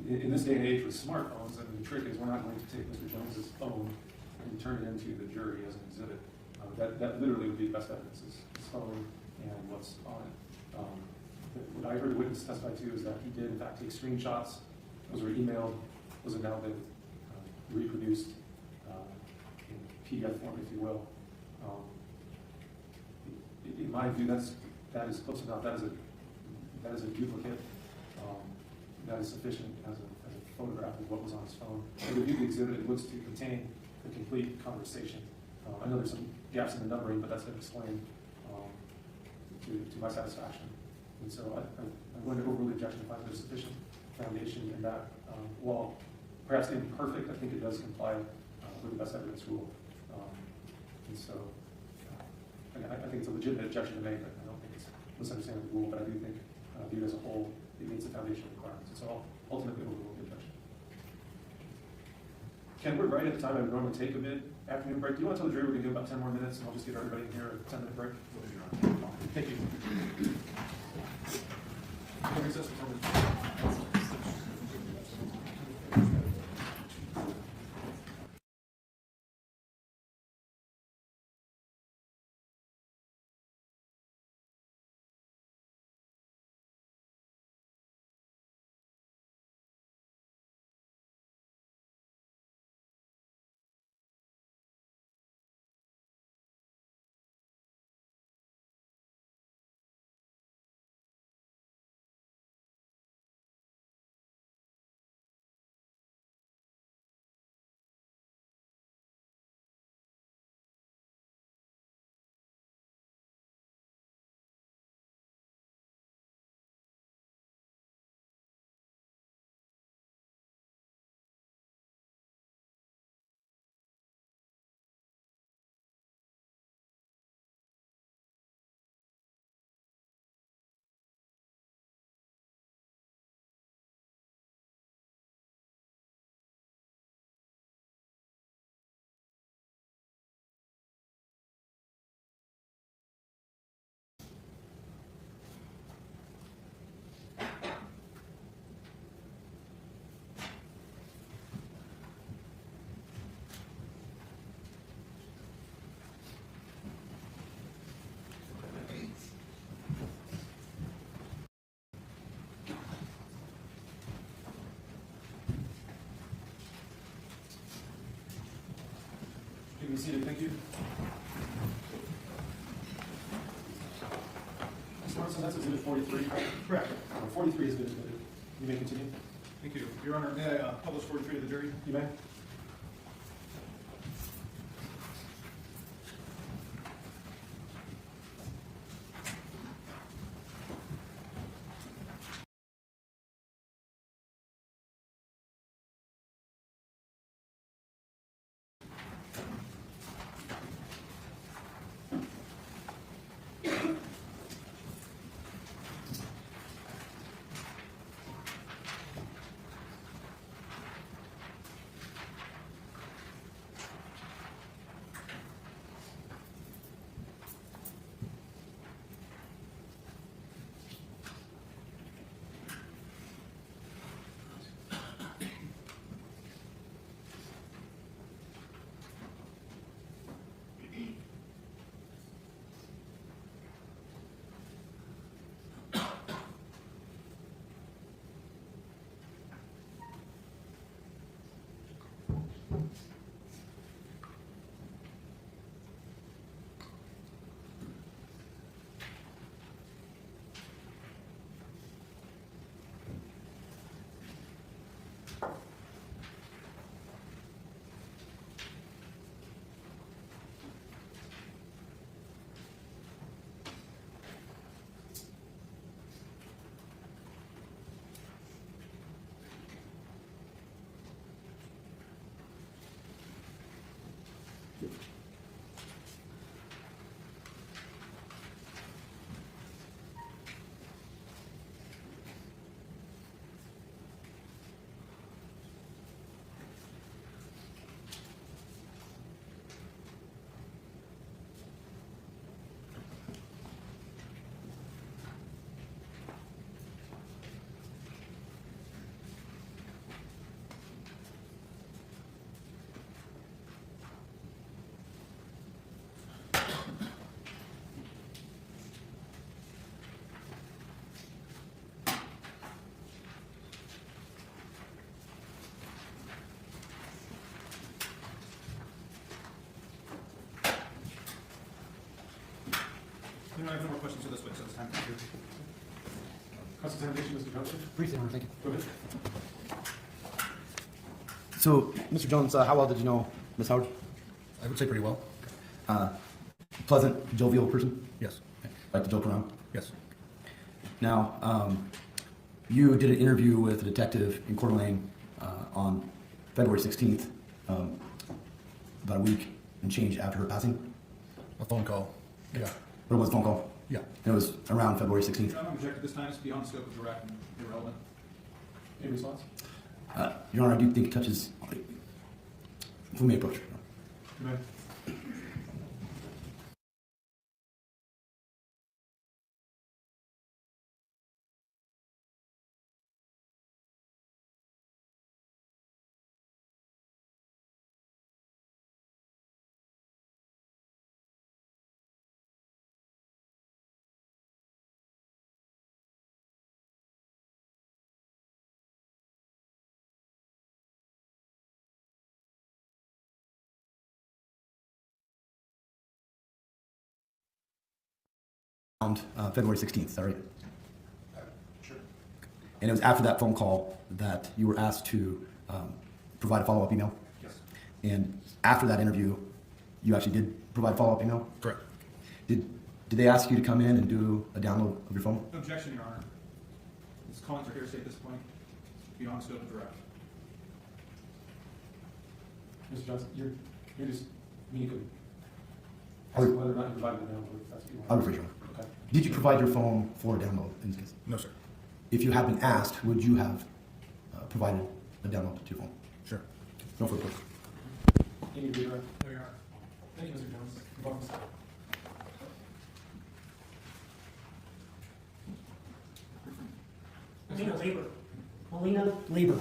In this day and age with smartphones, I mean, the trick is we're not going to take Mr. Jones's phone and turn it into the jury as an exhibit. That literally would be the best evidence, is his phone and what's on it. What I heard the witness testify to is that he did in fact take screenshots. Those were emailed. Those have now been reproduced in PDF form, if you will. In my view, that is close enough. That is a duplicate. That is sufficient as a photograph of what was on his phone. If you review the exhibit, it looks to contain a complete conversation. I know there's some gaps in the numbering, but that's been explained to my satisfaction. And so I'm going to overrule the objection if I find there's sufficient foundation in that. While perhaps imperfect, I think it does comply with the best evidence rule. And so I think it's a legitimate objection to make. I don't think it's misunderstanding the rule, but I do think viewed as a whole, it meets the foundation requirements. And so I'll ultimately overrule the objection. Ken, we're right at the time I would normally take a mid-afternoon break. Do you want to tell the jury we're going to do about 10 more minutes, and I'll just give everybody in here a 10-minute break? Thank you. Be seated, thank you. Ms. Martin, that's exhibit 43, right? Correct. 43 has been admitted. You may continue. Thank you. Your Honor, may I publish 43 to the jury? You may. I have no more questions for this witness at this time. Thank you. Cross-examination, Mr. Johnson? Briefly, Your Honor, thank you. Go ahead. So, Mr. Jones, how well did you know Ms. Howard? I would say pretty well. Pleasant, jovial person? Yes. Like to joke around? Yes. Now, you did an interview with a detective in Coeur d'Alene on February 16th, about a week and change after her passing. A phone call. Yeah. But it was a phone call. Yeah. And it was around February 16th. Your Honor, object at this time is beyond scope of direct and irrelevant. Any response? Your Honor, I do think it touches. Who may approach? Go ahead. February 16th, is that right? Sure. And it was after that phone call that you were asked to provide a follow-up email? Yes. And after that interview, you actually did provide a follow-up email? Correct. Did they ask you to come in and do a download of your phone? No objection, Your Honor. These callings are hearsay at this point. Beyond scope of direct. Mr. Johnson, you're just, you could Are ask we- whether or not you provided the download, if that's what you I'll want. rephrase, Your Honor. Okay. Did you provide your phone for a download in this case? No, sir. If you had been asked, would you have provided a download to your phone? Sure. No further questions. Any redirect? No, Your Honor. Thank you, Mr. Jones. You're welcome. Melina Labor. Melina Labor.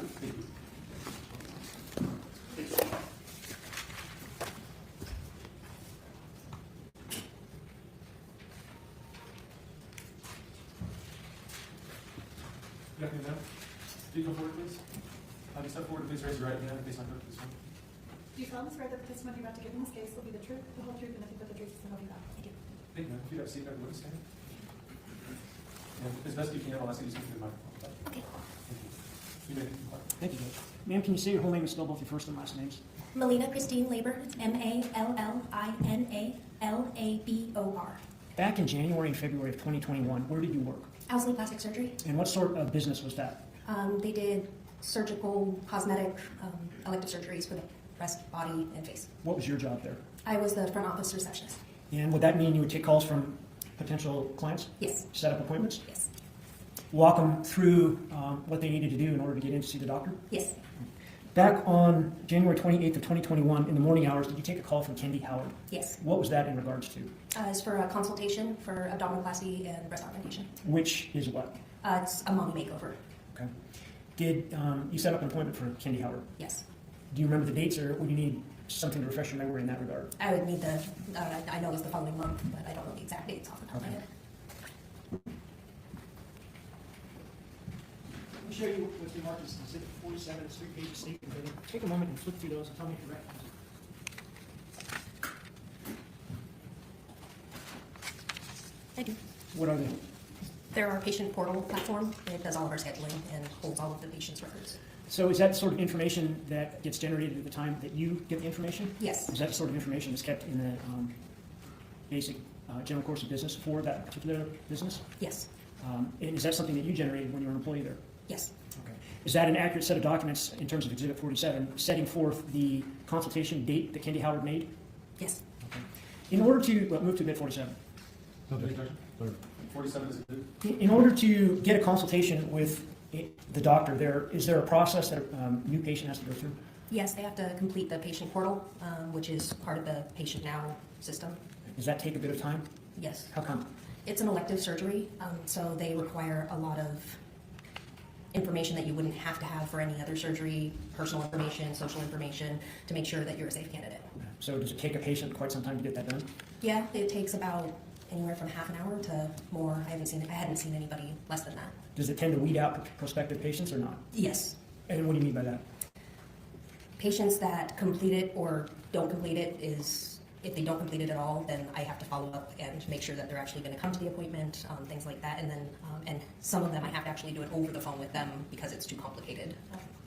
Good afternoon, ma'am. Do you come forward, please? Have you step forward, please raise your right hand and face my clerk, please. Do you solemnly swear that the testimony you're about to give in this case will be the truth, the whole truth, and nothing but the truth, so help you God? I do. Thank you, ma'am. If you'd have a seat, I would stand. And as best you can, I'll ask you to speak to the microphone. Okay. Thank you. You may begin. Thank you, Judge. Ma'am, can you say your whole name and spell both your first and last names? Melina Christine Labor. It's MALLINALABOR. Back in January and February of 2021, where did you work? Owsley Plastic Surgery. And what sort of business was that? They did surgical, cosmetic, elective surgeries for the breast, body, and face. What was your job there? I was the front office receptionist. And would that mean you would take calls from potential clients? Yes. Set up appointments? Yes. Walk them through what they needed to do in order to get in to see the doctor? Yes. Back on January 28th of 2021, in the morning hours, did you take a call from Kendy Howard? Yes. What was that in regards to? It's for a consultation for abdominoplasty and breast augmentation. Which is what? It's a mommy makeover. Okay. Did you set up an appointment for Kendy Howard? Yes. Do you remember the dates, or would you need something to refresh your memory in that regard? I would need the, I know it's the following month, but I don't know the exact dates off the top of my Okay. head. Let me show you what's been marked as Exhibit 47. It's 3 pages statement. Take a moment and flip through those and tell me if you're right. I do. What are they? They're our patient portal platform. It does all of our scheduling and holds all of the patient's records. So is that sort of information that gets generated at the time that you get the information? Yes. Is that sort of information that's kept in the basic general course of business for that particular business? Yes. And is that something that you generated when you were an employee there? Yes. Okay. Is that an accurate set of documents in terms of Exhibit 47, setting forth the consultation date that Kendy Howard made? Yes. Okay. In order to, well, move to Exhibit 47. Any objection? 47 is good. In order to get a consultation with the doctor, is there a process that a new patient has to go through? Yes, they have to complete the patient portal, which is part of the Patient Now system. Does that take a bit of time? Yes. How come? It's an elective surgery, so they require a lot of information that you wouldn't have to have for any other surgery, personal information, social information, to make sure that you're a safe candidate. So does it take a patient quite some time to get that done? Yeah, it takes about anywhere from half an hour to more. I hadn't seen anybody less than that. Does it tend to weed out prospective patients or not? Yes. And what do you mean by that? Patients that complete it or don't complete it is if they don't complete it at all, then I have to follow up and make sure that they're actually going to come to the appointment, things like that. And then, and some of them I have to actually do it over the phone with them because it's too complicated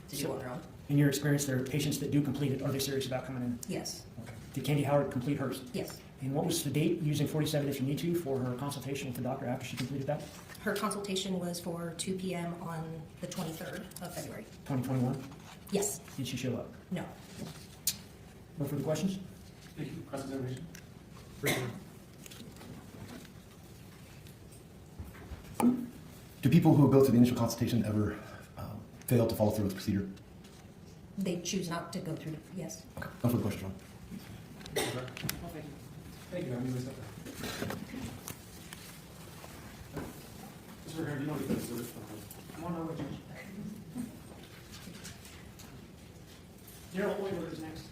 to do on their own. In your experience, there are patients that do complete it. Are they serious about coming in? Yes. Okay. Did Kendy Howard complete hers? Yes. And what was the date, using 47 if you need to, for her consultation with the doctor after she completed that? Her consultation was for 2 p.m. on the 23rd of February. 2021? Yes. Did she show up? No. No further questions? Thank you. Cross-examination? Do people who go through the initial consultation ever fail to follow through with the procedure? They choose not to go through, yes. Okay, no further questions, Ron. Thank you. I'm going to step back. Mr. Rivera, do you know what he does? Come on over, Judge. Daryl Oyler is next.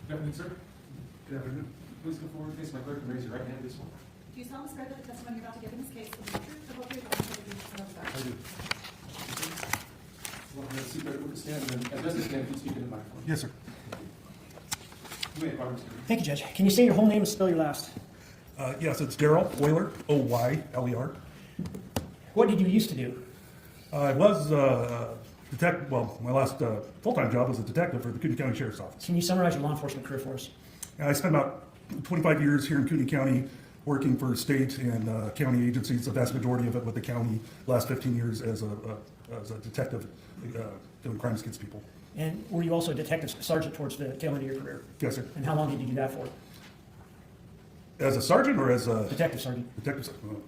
Good afternoon, sir. Good afternoon. Please come forward, face my clerk, and raise your right hand, please. Do you solemnly swear that the testimony you're about to give in this case will be the truth, the whole truth, and nothing but the truth, so help you God? I do. Well, I'm going to seek that witness stand, and then, as best as you can, please speak into the microphone. Yes, sir. You may inquire, Mr. Rivera. Thank you, Judge. Can you say your whole name and spell your last? Yes, it's Daryl Oyler, O-Y-L-E-R. What did you used to do? I was detective. Well, my last full-time job was a detective for the Kootenai County Sheriff's Office. Can you summarize your law enforcement career for us? I spent about 25 years here in Kootenai County working for state and county agencies, the vast majority of it with the county, last 15 years as a detective doing crimes against people. And were you also a detective sergeant towards the tail end of your career? Yes, sir. And how long did you do that for? As a sergeant or as a... Detective sergeant. Detective sergeant.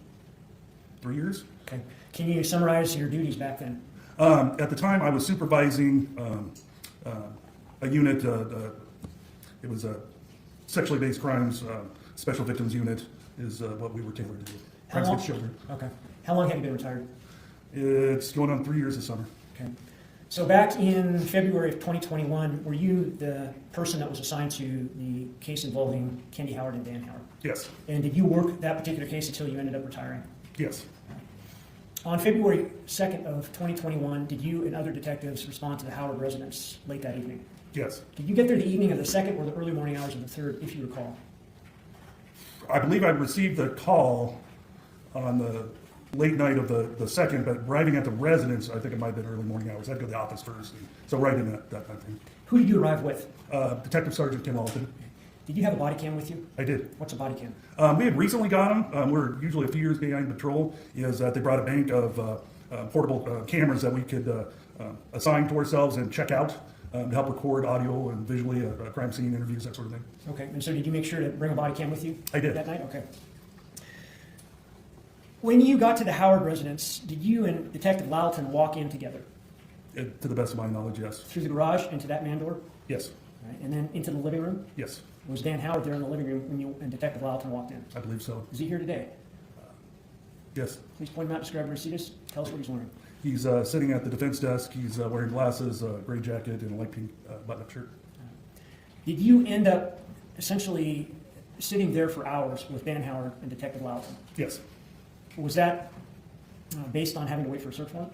3 years. Okay. Can you summarize your duties back then? At the time, I was supervising a unit. It was a sexually based crimes special victims unit is what we were tailored to do. Crimes against children. Okay. How long have you been retired? It's going on 3 years this summer. Okay. So back in February of 2021, were you the person that was assigned to the case involving Kendy Howard and Dan Howard? Yes. And did you work that particular case until you ended up retiring? Yes. On February 2nd of 2021, did you and other detectives respond to the Howard residence late that evening? Yes. Did you get there the evening of the 2nd or the early morning hours of the 3rd, if you recall? I believe I received a call on the late night of the 2nd, but arriving at the residence, I think it might have been early morning hours. I'd go to the office first, so right in that kind of thing. Who did you arrive with? Detective Sergeant Tim Alton. Did you have a body cam with you? I did. What's a body cam? We had recently got them. We're usually a few years behind patrol. Is that they brought a bank of portable cameras that we could assign to ourselves and check out to help record audio and visually crime scene interviews, that sort of thing. Okay, and so did you make sure to bring a body cam with you? I did. That night? Okay. When you got to the Howard residence, did you and Detective Lalton walk in together? To the best of my knowledge, yes. Through the garage into that man door? Yes. Right, and then into the living room? Yes. Was Dan Howard there in the living room when you and Detective Lalton walked in? I believe so. Is he here today? Yes. Please point him out, describe and receipt us. Tell us what he's wearing. He's sitting at the defense desk. He's wearing glasses, a gray jacket, and a light pink button-up shirt. Did you end up essentially sitting there for hours with Dan Howard and Detective Lalton? Yes. Was that based on having to wait for a search warrant?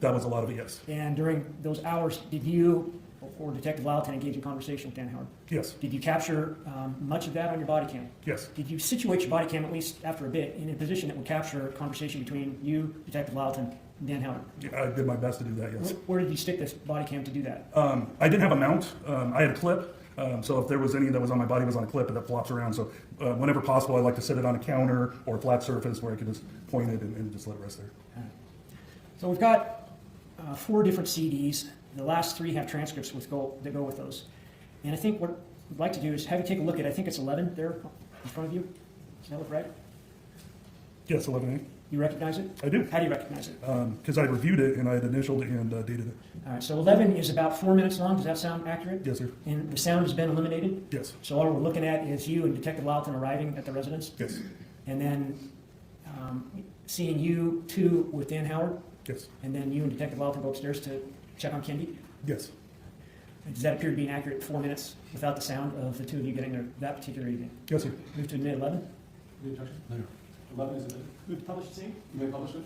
That was a lot of it, yes. And during those hours, did you or Detective Lalton engage in conversation with Dan Howard? Yes. Did you capture much of that on your body cam? Yes. Did you situate your body cam, at least after a bit, in a position that would capture a conversation between you, Detective Lalton, and Dan Howard? Yeah, I did my best to do that, yes. Where did you stick this body cam to do that? I didn't have a mount. I had a clip. So if there was any that was on my body, it was on a clip, and that flops around. So whenever possible, I like to sit it on a counter or a flat surface where I could just point it and just let it rest there. So we've got 4 different CDs. The last 3 have transcripts that go with those. And I think what we'd like to do is have you take a look at, I think it's 11 there in front of you. Does that look right? Yes, 11A. You recognize it? I do. How do you recognize it? Because I reviewed it and I had initialed it and dated it. All right, so 11 is about 4 minutes long. Does that sound accurate? Yes, sir. And the sound has been eliminated? Yes. So all we're looking at is you and Detective Lalton arriving at the residence? Yes. And then seeing you 2 with Dan Howard? Yes. And then you and Detective Lalton go upstairs to check on Kendy? Yes. Does that appear to be an accurate 4 minutes without the sound of the 2 of you getting there that particular evening? Yes, sir. Move to admit 11? Any objection? No. 11 is admitted. Move to publish the same? You may publish it.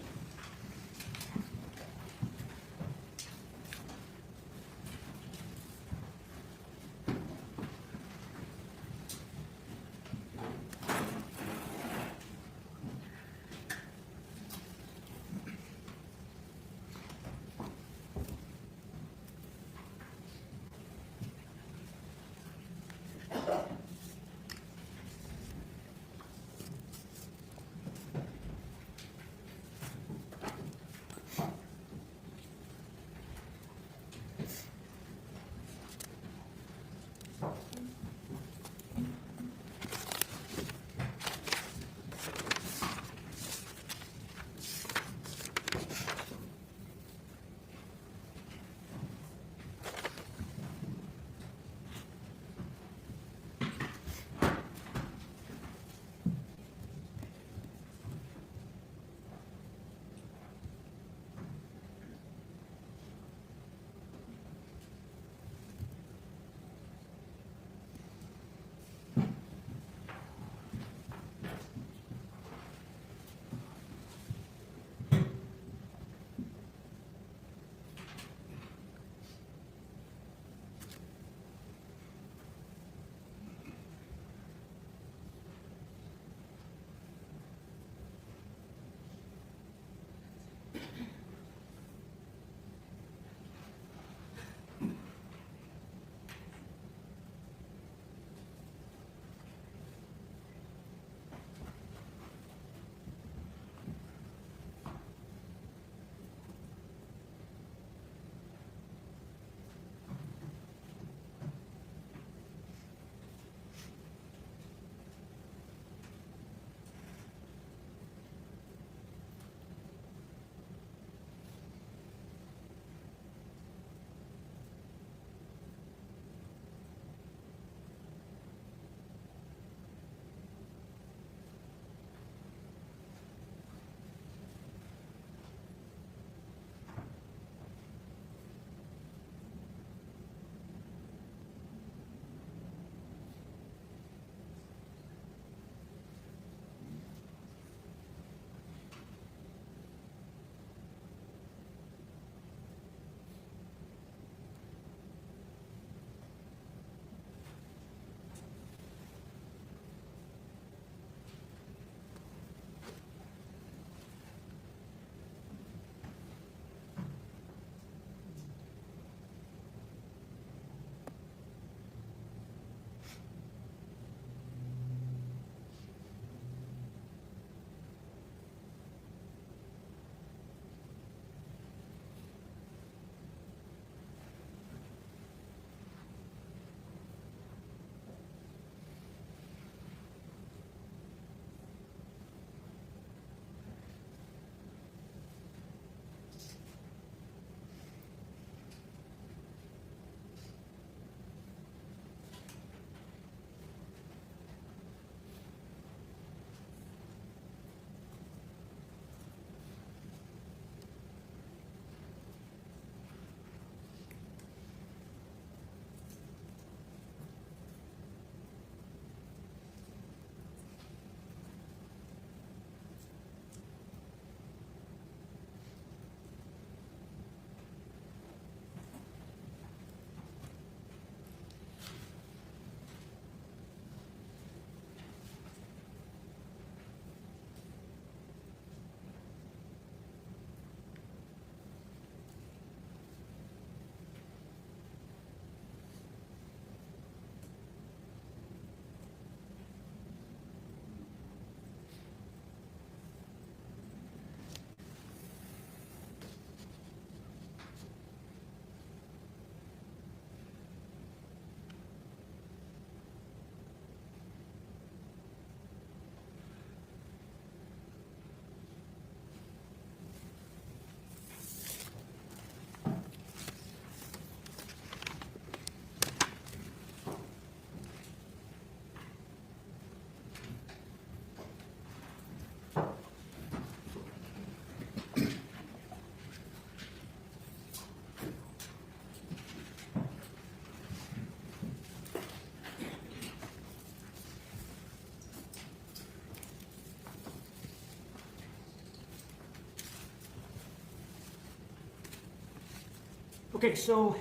Okay, so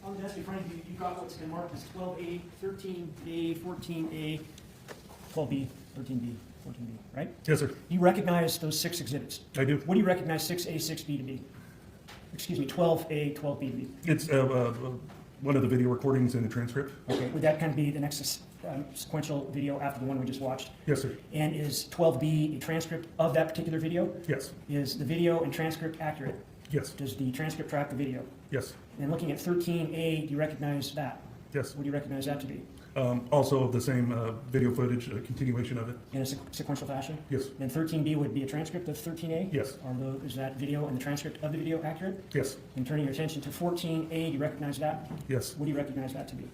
on the desk in front of you, you've got what's been marked as 12A, 13A, 14A, 12B, 13B, 14B, right? Yes, sir. You recognize those 6 exhibits. I do. What do you recognize 6A, 6B to be? Excuse me, 12A, 12B to be? It's one of the video recordings in the transcript. Okay, would that kind of be the next sequential video after the one we just watched? Yes, sir. And is 12B a transcript of that particular video? Yes. Is the video and transcript accurate? Yes. Does the transcript track the video? Yes. And looking at 13A, do you recognize that? Yes. What do you recognize that to be? Also the same video footage, a continuation of it. In a sequential fashion? Yes. Then 13B would be a transcript of 13A? Yes. Is that video and the transcript of the video accurate? Yes. And turning your attention to 14A, do you recognize that? Yes. What do you recognize that to be?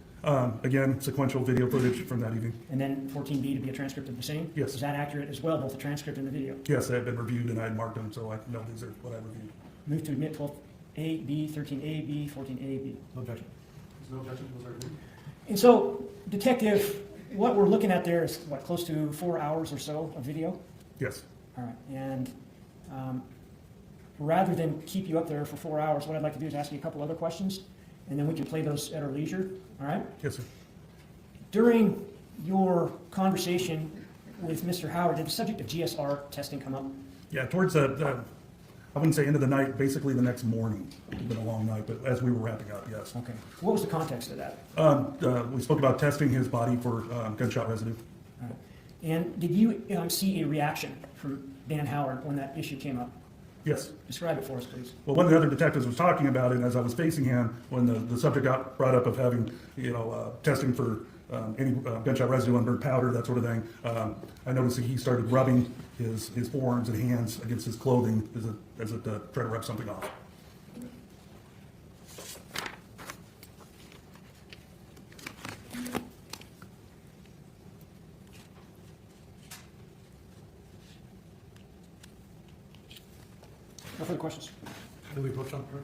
Again, sequential video footage from that evening. And then 14B to be a transcript of the same? Yes. Is that accurate as well, both the transcript and the video? Yes, they had been reviewed and I had marked them, so I know these are what I reviewed. Move to admit 12A, B, 13A, B, 14A, B. No objection. There's no objection, those are agreed. And so, Detective, what we're looking at there is, what, close to 4 hours or so of video? Yes. All right, and rather than keep you up there for 4 hours, what I'd like to do is ask you a couple other questions, and then we can play those at our leisure, all right? Yes, sir. During your conversation with Mr. Howard, did the subject of GSR testing come up? Yeah, towards I wouldn't say end of the night, basically the next morning. It's been a long night, but as we were wrapping up, yes. Okay. What was the context of that? We spoke about testing his body for gunshot residue. All right. And did you see a reaction from Dan Howard when that issue came up? Yes. Describe it for us, please. Well, one of the other detectives was talking about it, and as I was facing him, when the subject got brought up of having, testing for any gunshot residue on burnt powder, that sort of thing, I noticed that he started rubbing his forearms and hands against his clothing as it tried to rub something off. No further questions. How do we approach on her?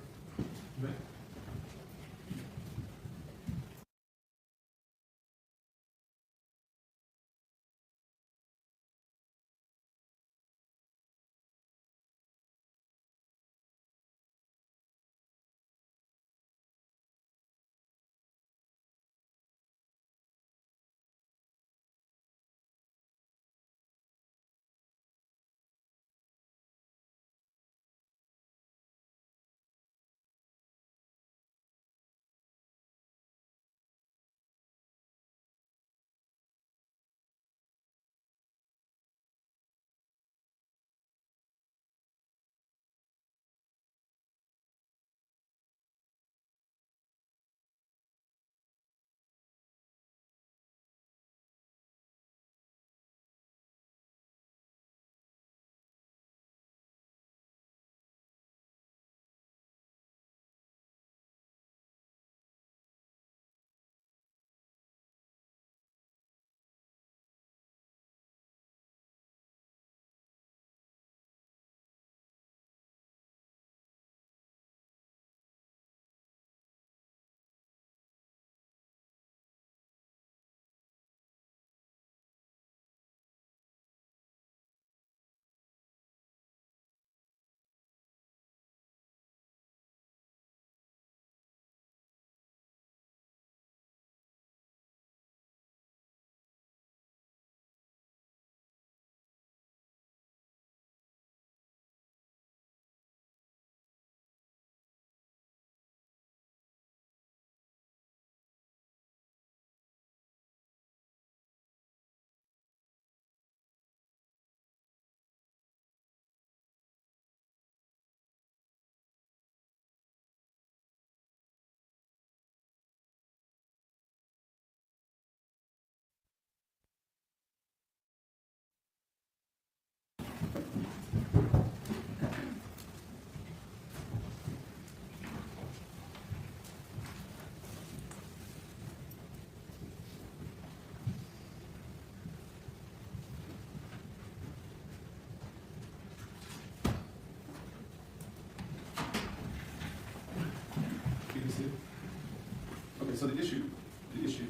Okay, so the issue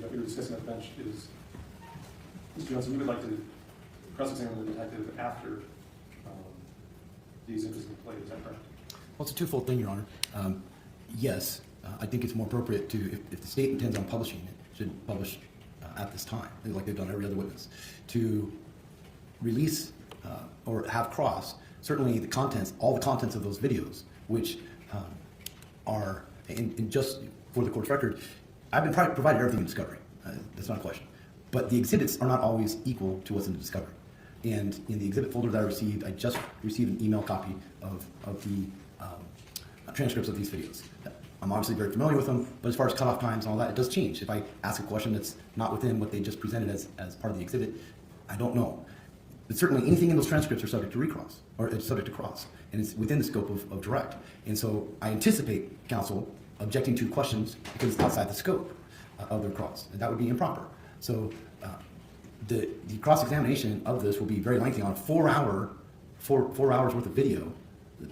that we were discussing at the bench is, Mr. Johnson, you would like to cross-examine the detective after these interesting plays, is that correct? Well, it's a twofold thing, Your Honor. Yes, I think it's more appropriate to, if the state intends on publishing it, should publish at this time, like they've done every other witness, to release or have cross certainly the contents, all the contents of those videos, which are, and just for the court's record, I've been provided everything in discovery. That's not a question. But the exhibits are not always equal to what's in the discovery. And in the exhibit folder that I received, I just received an email copy of the transcripts of these videos. I'm obviously very familiar with them, but as far as cutoff times and all that, it does change. If I ask a question that's not within what they just presented as part of the exhibit, I don't know. But certainly anything in those transcripts are subject to recross, or it's subject to cross, and it's within the scope of direct. And so I anticipate counsel objecting to questions because it's outside the scope of their cross, and that would be improper. So the cross-examination of this will be very lengthy on a 4 hours worth of video.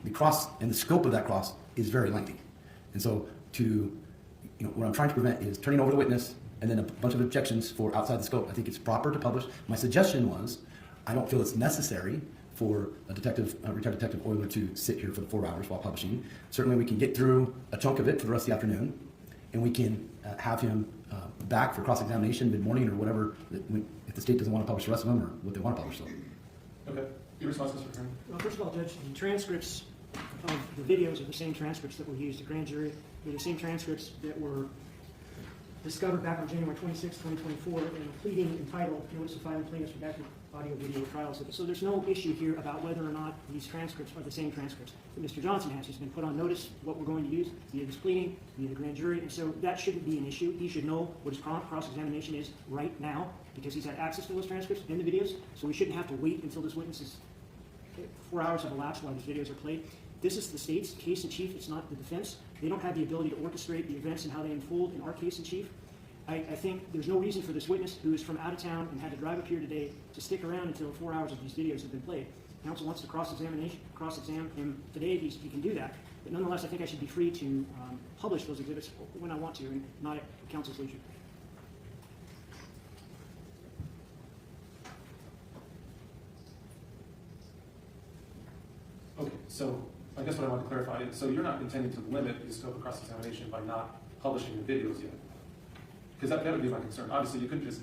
The cross and the scope of that cross is very lengthy. And so what I'm trying to prevent is turning over the witness and then a bunch of objections for outside the scope. I think it's proper to publish. My suggestion was, I don't feel it's necessary for a retired detective Euler to sit here for the 4 hours while publishing. Certainly we can get through a chunk of it for the rest of the afternoon, and we can have him back for cross-examination mid-morning or whatever, if the state doesn't want to publish the rest of them or what they want to publish them. Okay. Your response, Mr. Attorney? Well, first of all, Judge, the transcripts of the videos are the same transcripts that were used at grand jury. They're the same transcripts that were discovered back on January 26, 2024 in a pleading entitled Notice of Filing Plaintiff's Redacted Audio Video Trials. So there's no issue here about whether or not these transcripts are the same transcripts that Mr. Johnson has. He's been put on notice what we're going to use via this pleading, via the grand jury, and so that shouldn't be an issue. He should know what his cross-examination is right now because he's had access to those transcripts and the videos, so we shouldn't have to wait until this witness is 4 hours have elapsed while these videos are played. This is the state's case in chief. It's not the defense. They don't have the ability to orchestrate the events and how they unfold in our case in chief. I think there's no reason for this witness, who is from out of town and had to drive up here today, to stick around until 4 hours of these videos have been played. Counsel wants to cross-examine him today. He can do that. But nonetheless, I think I should be free to publish those exhibits when I want to and not at counsel's leisure. Okay, so I guess what I want to clarify is, so you're not intending to limit the scope of cross-examination by not publishing the videos yet? Because that would be my concern. Obviously, you couldn't just,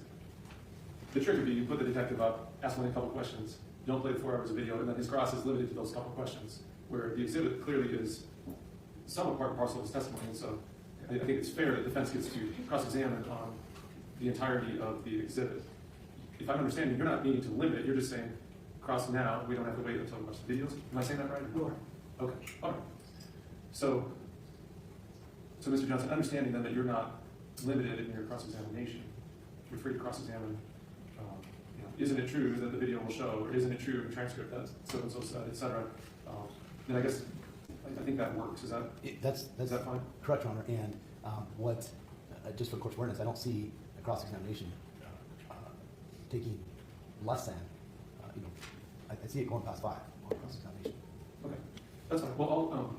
the trick would be you put the detective up, ask him a couple questions, don't play the 4 hours of video, and then his cross is limited to those couple questions, where the exhibit clearly is somewhat part and parcel of his testimony. And so I think it's fair that the defense gets to cross-examine on the entirety of the exhibit. If I'm understanding, you're not needing to limit it, you're just saying, cross now, we don't have to wait until we watch the videos. Am I saying that right? You are. Okay, all right. So Mr. Johnson, understanding then that you're not limited in your cross-examination, you're free to cross-examine, isn't it true that the video will show, or isn't it true in transcript that so-and-so said, et cetera, then I guess, I think that works. Is that fine? Correct, Your Honor. And just for court's awareness, I don't see a cross-examination taking less than, I see it going past 5 on cross-examination. Okay, that's fine. Well,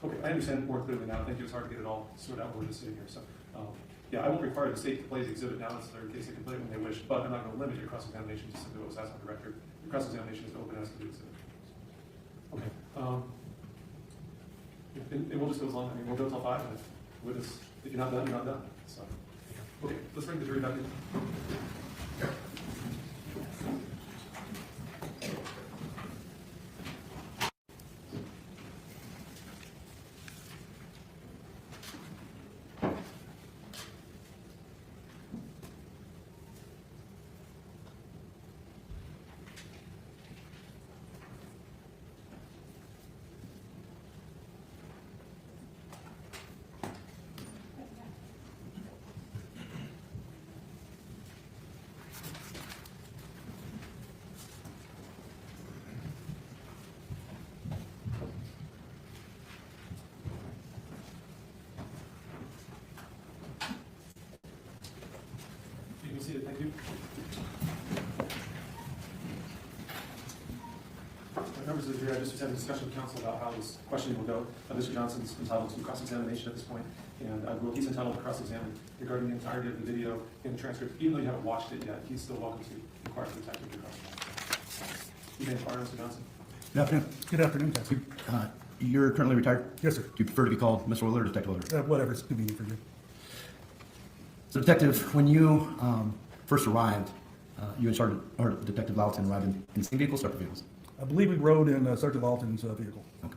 okay, I understand more clearly now. Thank you. It's hard to get it all sorted out while we're just sitting here. So, yeah, I won't require the state to play the exhibit now. It's their case. They can play it when they wish, but I'm not going to limit your cross-examination to simply what was asked on the record. Your cross-examination is open as to the exhibit. Okay. And we'll just go as long. I mean, we'll go till 5, and if you're not done, you're not done. So, okay, let's bring the jury back in. Thank you. Members of the jury, I just was having a discussion with counsel about how this questioning will go. Mr. Johnson's entitled to cross-examination at this point, and he's entitled to cross-examine regarding the entirety of the video and the transcript. Even though you haven't watched it yet, he's still welcome to inquire the detective to cross-examine. You may inquire, Mr. Johnson. Good afternoon. Good afternoon, counsel. You're currently retired? Yes, sir. Do you prefer to be called Mr. Willard or Detective Willard? Whatever's convenient for you. So, Detective, when you first arrived, you and Detective Loughton arrived in the same vehicle, separate vehicles? I believe we rode in Sergeant Lawton's vehicle. Okay.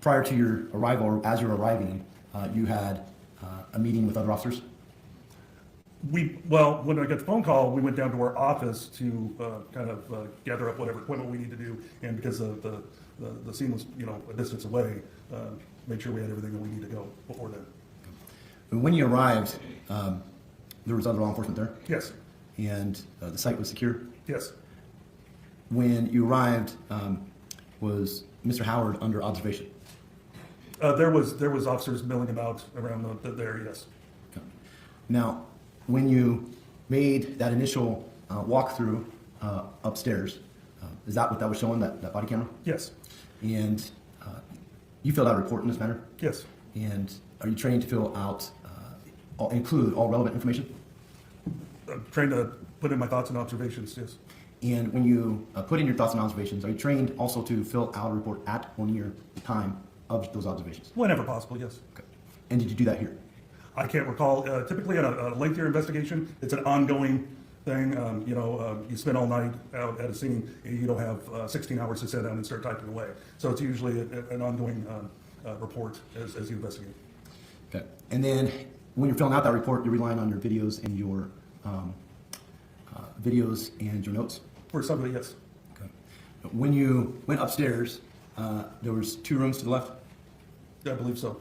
Prior to your arrival, or as you're arriving, you had a meeting with other officers? Well, when I got the phone call, we went down to our office to kind of gather up whatever equipment we need to do, and because the scene was, a distance away, make sure we had everything that we need to go before then. When you arrived, there was other law enforcement there? Yes. And the site was secure? Yes. When you arrived, was Mr. Howard under observation? There was officers milling about around the area, yes. Okay. Now, when you made that initial walkthrough upstairs, is that what that was showing, that body camera? Yes. And you filled out a report in this matter? Yes. And are you trained to fill out, include all relevant information? I'm trying to put in my thoughts and observations, yes. And when you put in your thoughts and observations, are you trained also to fill out a report at or near the time of those observations? Whenever possible, yes. Okay. And did you do that here? I can't recall. Typically, in a lengthier investigation, it's an ongoing thing. You spend all night out at a scene, and you don't have 16 hours to sit down and start typing away. So it's usually an ongoing report as you investigate. Okay. And then when you're filling out that report, you're relying on your videos and your notes? For some of it, yes. Okay. When you went upstairs, there was 2 rooms to the left? I believe so.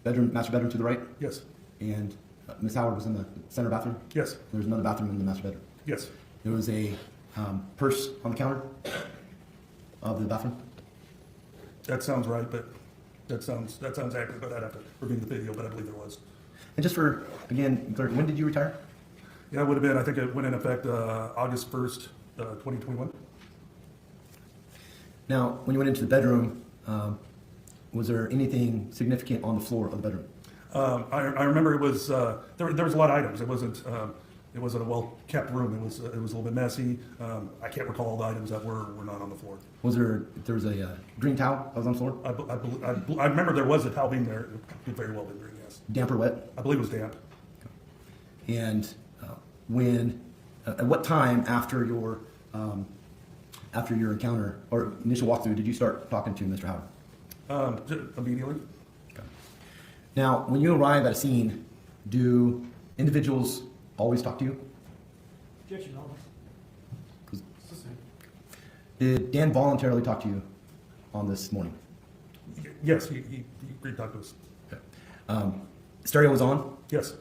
Master bedroom to the right? Yes. And Ms. Howard was in the center bathroom? Yes. There was another bathroom in the master bedroom? Yes. There was a purse on the counter of the bathroom? That sounds right, but that sounds accurate, but I'd have to review the video, but I believe there was. And just for, again, when did you retire? Yeah, it would have been, I think it went in effect August 1st, 2021. Now, when you went into the bedroom, was there anything significant on the floor of the bedroom? I remember it was there was a lot of items. It wasn't a well kept room. It was a little bit messy. I can't recall all the items that were not on the floor. There was a green towel that was on the floor? I remember there was a towel being there. It could very well been green. Yes. Damp or wet? I believe it was damp. And at what time after your encounter or initial walkthrough did you start talking to Mr. Howard? Immediately. Okay. Now, when you arrive at a scene, do individuals always talk to you? Objection, Alderman. Did Dan voluntarily talk to you on this morning? Yes, he agreed to talk to us. Okay. Stereo was on? Yes.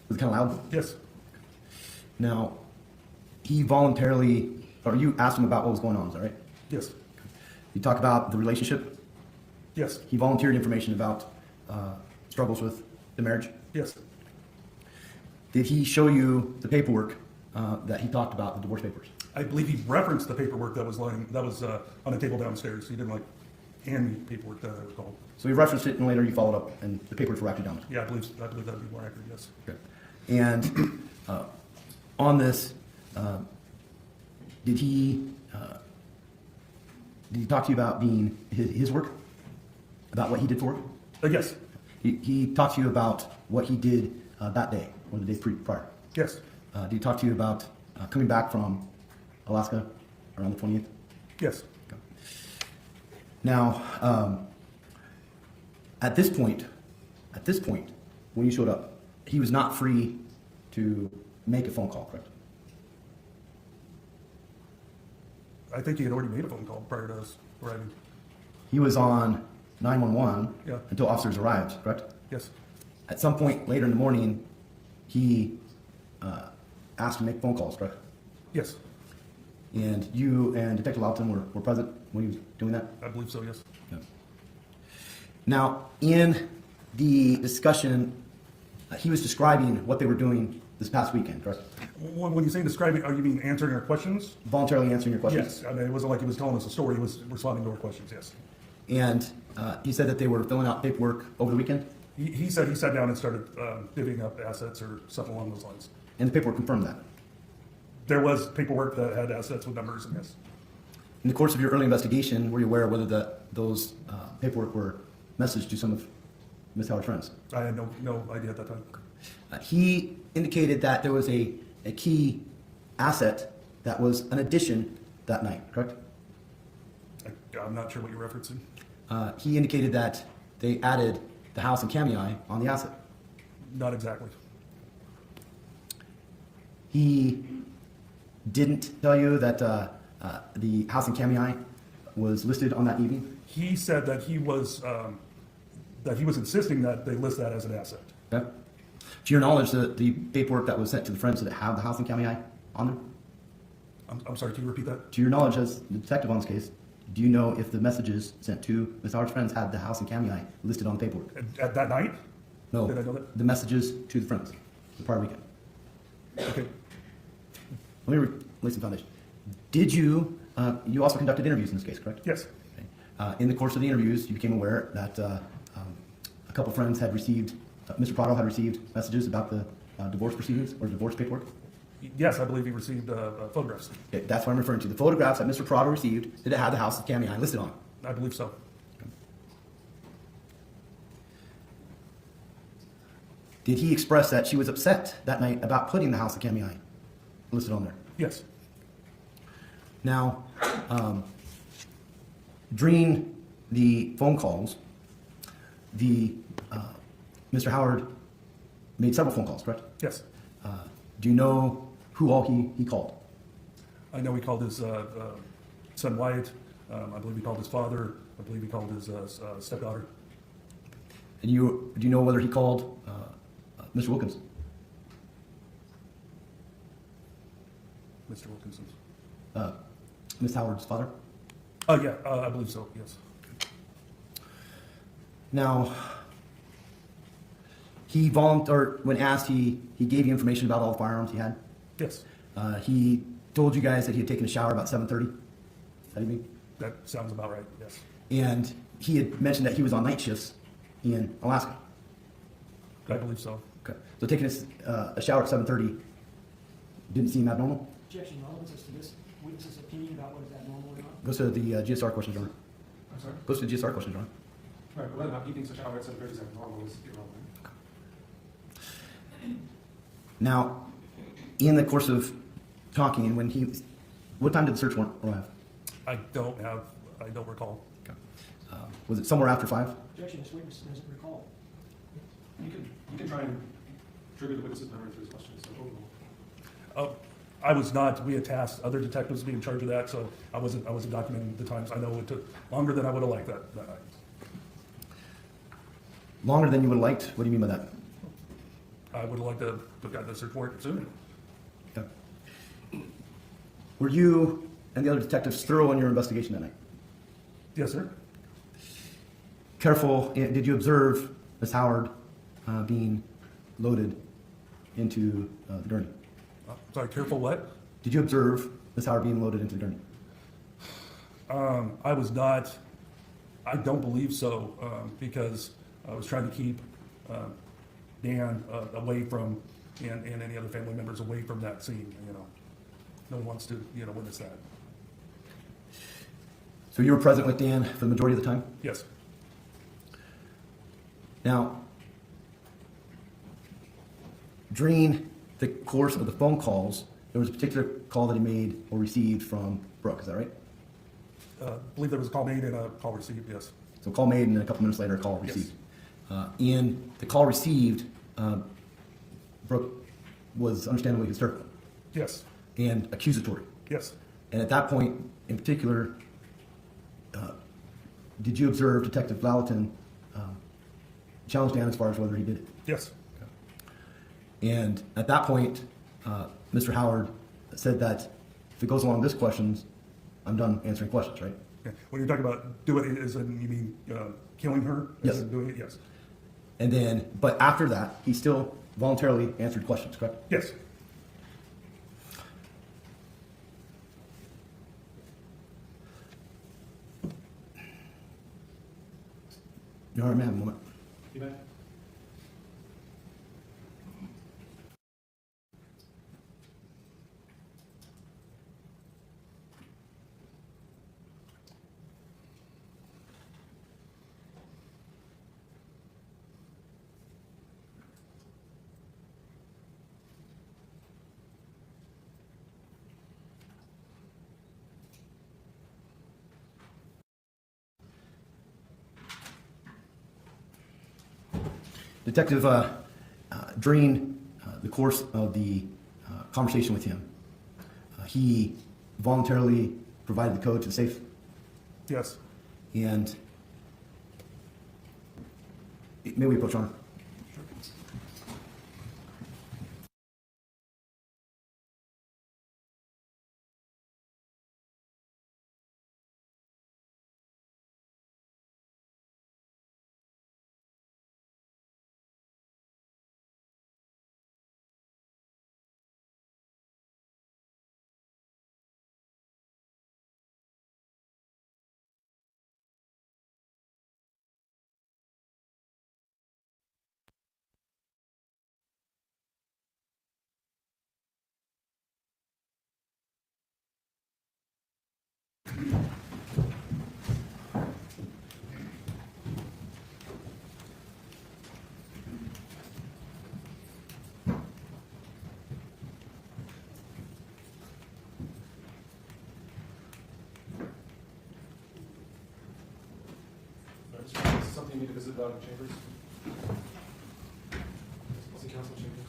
Was it kind of loud? Yes. Now, he voluntarily, or you asked him about what was going on, is that right? Yes. You talk about the relationship? Yes. He volunteered information about struggles with the marriage? Yes. Did he show you the paperwork that he talked about, the divorce papers? I believe he referenced the paperwork that was on a table downstairs. He didn't hand me paperwork that I recall. So you referenced it, and later you followed up, and the papers were actually down. Yeah, I believe that would be more accurate. Yes. Okay. And on this, did he talk to you about being his work, about what he did for work? Yes. He talked to you about what he did that day or the day prior. Yes. Did he talk to you about coming back from Alaska around the 28th? Yes. Okay. Now, at this point, when you showed up, he was not free to make a phone call, correct? I think he had already made a phone call prior to us arriving. He was on 911 Yeah. until officers arrived, correct? Yes. At some point later in the morning, he asked to make phone calls, correct? Yes. And you and Detective Lawton were present when he was doing that? I believe so. Yes. Yeah. Now, in the discussion, he was describing what they were doing this past weekend, correct? When you say describing, you mean answering our questions? Voluntarily answering your questions? Yes. I mean, it wasn't like he was telling us a story. He was responding to our questions. Yes. And he said that they were filling out paperwork over the weekend? He said he sat down and started divvying up assets or something along those lines. And the paperwork confirmed that? There was paperwork that had assets with numbers, and yes. In the course of your early investigation, were you aware of whether those paperwork were messaged to some of Ms. Howard's friends? I had no idea at that time. He indicated that there was a key asset that was an addition that night, correct? I'm not sure what you're referencing. He indicated that they added the house in Kootenai on the asset. Not exactly. He didn't tell you that the house in Kootenai was listed on that evening? He said that he was insisting that they list that as an asset. Okay. To your knowledge, the paperwork that was sent to the friends, did it have the house in Kootenai on there? I'm sorry, can you repeat that? To your knowledge, as the detective on this case, do you know if the messages sent to Ms. Howard's friends had the house in Kootenai listed on the paperwork? At that night? No. Did I know that? The messages to the friends the prior weekend. Okay. Let me lay some foundation. Did you, you also conducted interviews in this case, correct? Yes. Okay. In the course of the interviews, you became aware that a couple friends had received, Mr. Prado had received messages about the divorce proceedings or divorce paperwork? Yes, I believe he received photographs. Okay, that's what I'm referring to. The photographs that Mr. Prado received, did it have the house of Kootenai listed on it? I believe so. Did he express that she was upset that night about putting the house of Kootenai listed on there? Yes. Now, during the phone calls, Mr. Howard made several phone calls, correct? Yes. Do you know who all he called? I know he called his son Wyatt. I believe he called his father. I believe he called his stepdaughter. And do you know whether he called Mr. Wilkinson? Mr. Wilkinson. Ms. Howard's father? Oh, yeah, I believe so, yes. Now, he volunteered, when asked, he gave you information about all the firearms he had? Yes. He told you guys that he had taken a shower about 7:30 that evening? That sounds about right, yes. And he had mentioned that he was on night shifts in Alaska? I believe so. Okay. So taking a shower at 7:30 didn't seem abnormal? Objection, relevance as to this witness's opinion about whether that normal or not. Goes to the GSR questions, Your Honor. I'm sorry? Goes to the GSR questions, Your Honor. Right, but whether or not he thinks a shower at 7:30 is abnormal is irrelevant. Now, in the course of talking, what time did the search warrant arrive? I don't recall. Okay. Was it somewhere after 5? Objection, this witness doesn't recall. You can try and trigger the witness's memory through his questions, so overall. I was not. We had tasked other detectives to be in charge of that, so I wasn't documenting the times. I know it took longer than I would have liked that night. Longer than you would have liked? What do you mean by that? I would have liked to have gotten the search warrant sooner. Okay. Were you and the other detectives thorough in your investigation that night? Yes, sir. Careful, did you observe Ms. Howard being loaded into the gurney? Sorry, careful what? Did you observe Ms. Howard being loaded into the gurney? I was not. I don't believe so, because I was trying to keep Dan away from, and any other family members away from that scene. No one wants to, witness that. So you were present with Dan for the majority of the time? Yes. Now, during the course of the phone calls, there was a particular call that he made or received from Brooke, is that right? I believe there was a call made and a call received, yes. So call made and then a couple minutes later a call received. In the call received, Brooke was understandably hysterical Yes. and accusatory. Yes. And at that point, in particular, did you observe Detective Gallatin challenge Dan as far as whether he did it? Yes. And at that point, Mr. Howard said that if it goes along this questions, I'm done answering questions, right? Okay. When you're talking about do it, you mean killing her? Yes. Doing it, yes. And then, but after that, he still voluntarily answered questions, correct? Yes. Your Honor, may I have a moment? You bet. Detective, during the course of the conversation with him, he voluntarily provided the code to the safe, Yes. and may we approach, Your Honor? Something you need to visit about in chambers? City council chambers?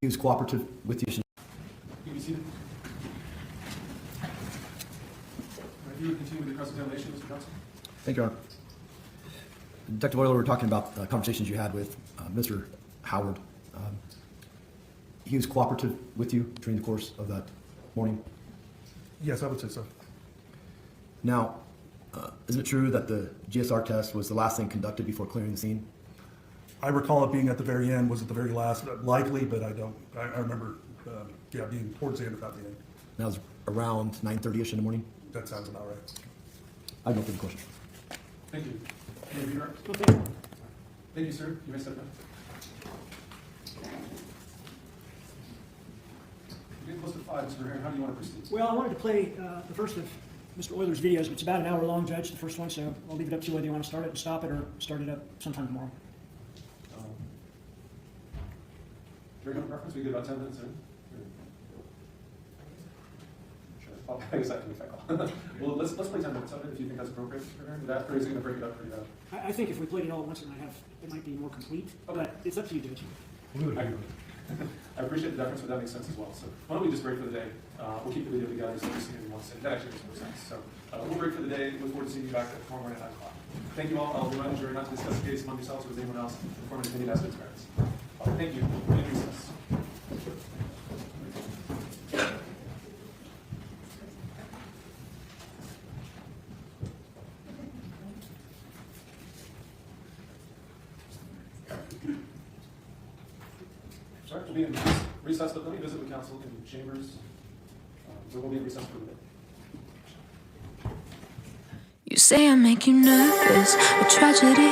He was cooperative with you. You be seated. If you would continue with your cross-examination, Mr. Johnson. Thank you, Your Detective Euler, we're talking about conversations you had with Mr. Howard. He was cooperative with you during the course of that morning. Yes, I would say so. Now, isn't it true that the GSR test was the last thing conducted before clearing the scene? I recall it being at the very end. Was it the very last? Likely, but I don't. I remember, being towards the end, if not the end. That was around 9:30ish in the morning. That sounds about right. I have no further questions. Thank you. Thank you, Thank you, sir. You may step down. You're getting close to 5, Mr. Mayor. How do you want to proceed? Well, I wanted to play the first of Mr. Euler's videos, but it's about an hour long, Judge, the first one, so I'll leave it up to you whether you want to start it and stop it or start it up sometime tomorrow. Do you have a preference? We get about 10 minutes in? Sure. I guess I can tackle. Well, let's play 10 minutes of it if you think that's appropriate, Mr. Mayor. Or is it going to break it up pretty bad? I think if we played it all at once, it might be more complete, but it's up to you, Judge. I appreciate the deference, but that makes sense as well. So why don't we just break for the day? We'll keep the video together so we see it in one sitting. That actually makes more sense. So we'll break for the day. Look forward to seeing you back at tomorrow morning at 9 o'clock. Thank you all. I'll remind you not to discuss the case among yourselves or with anyone else. Inform the committee as to its merits. Thank you. In recess. Sorry, we'll be in recess, but let me visit with counsel in chambers. So we'll be in recess for the day. You say I make you nervous, a tragedy.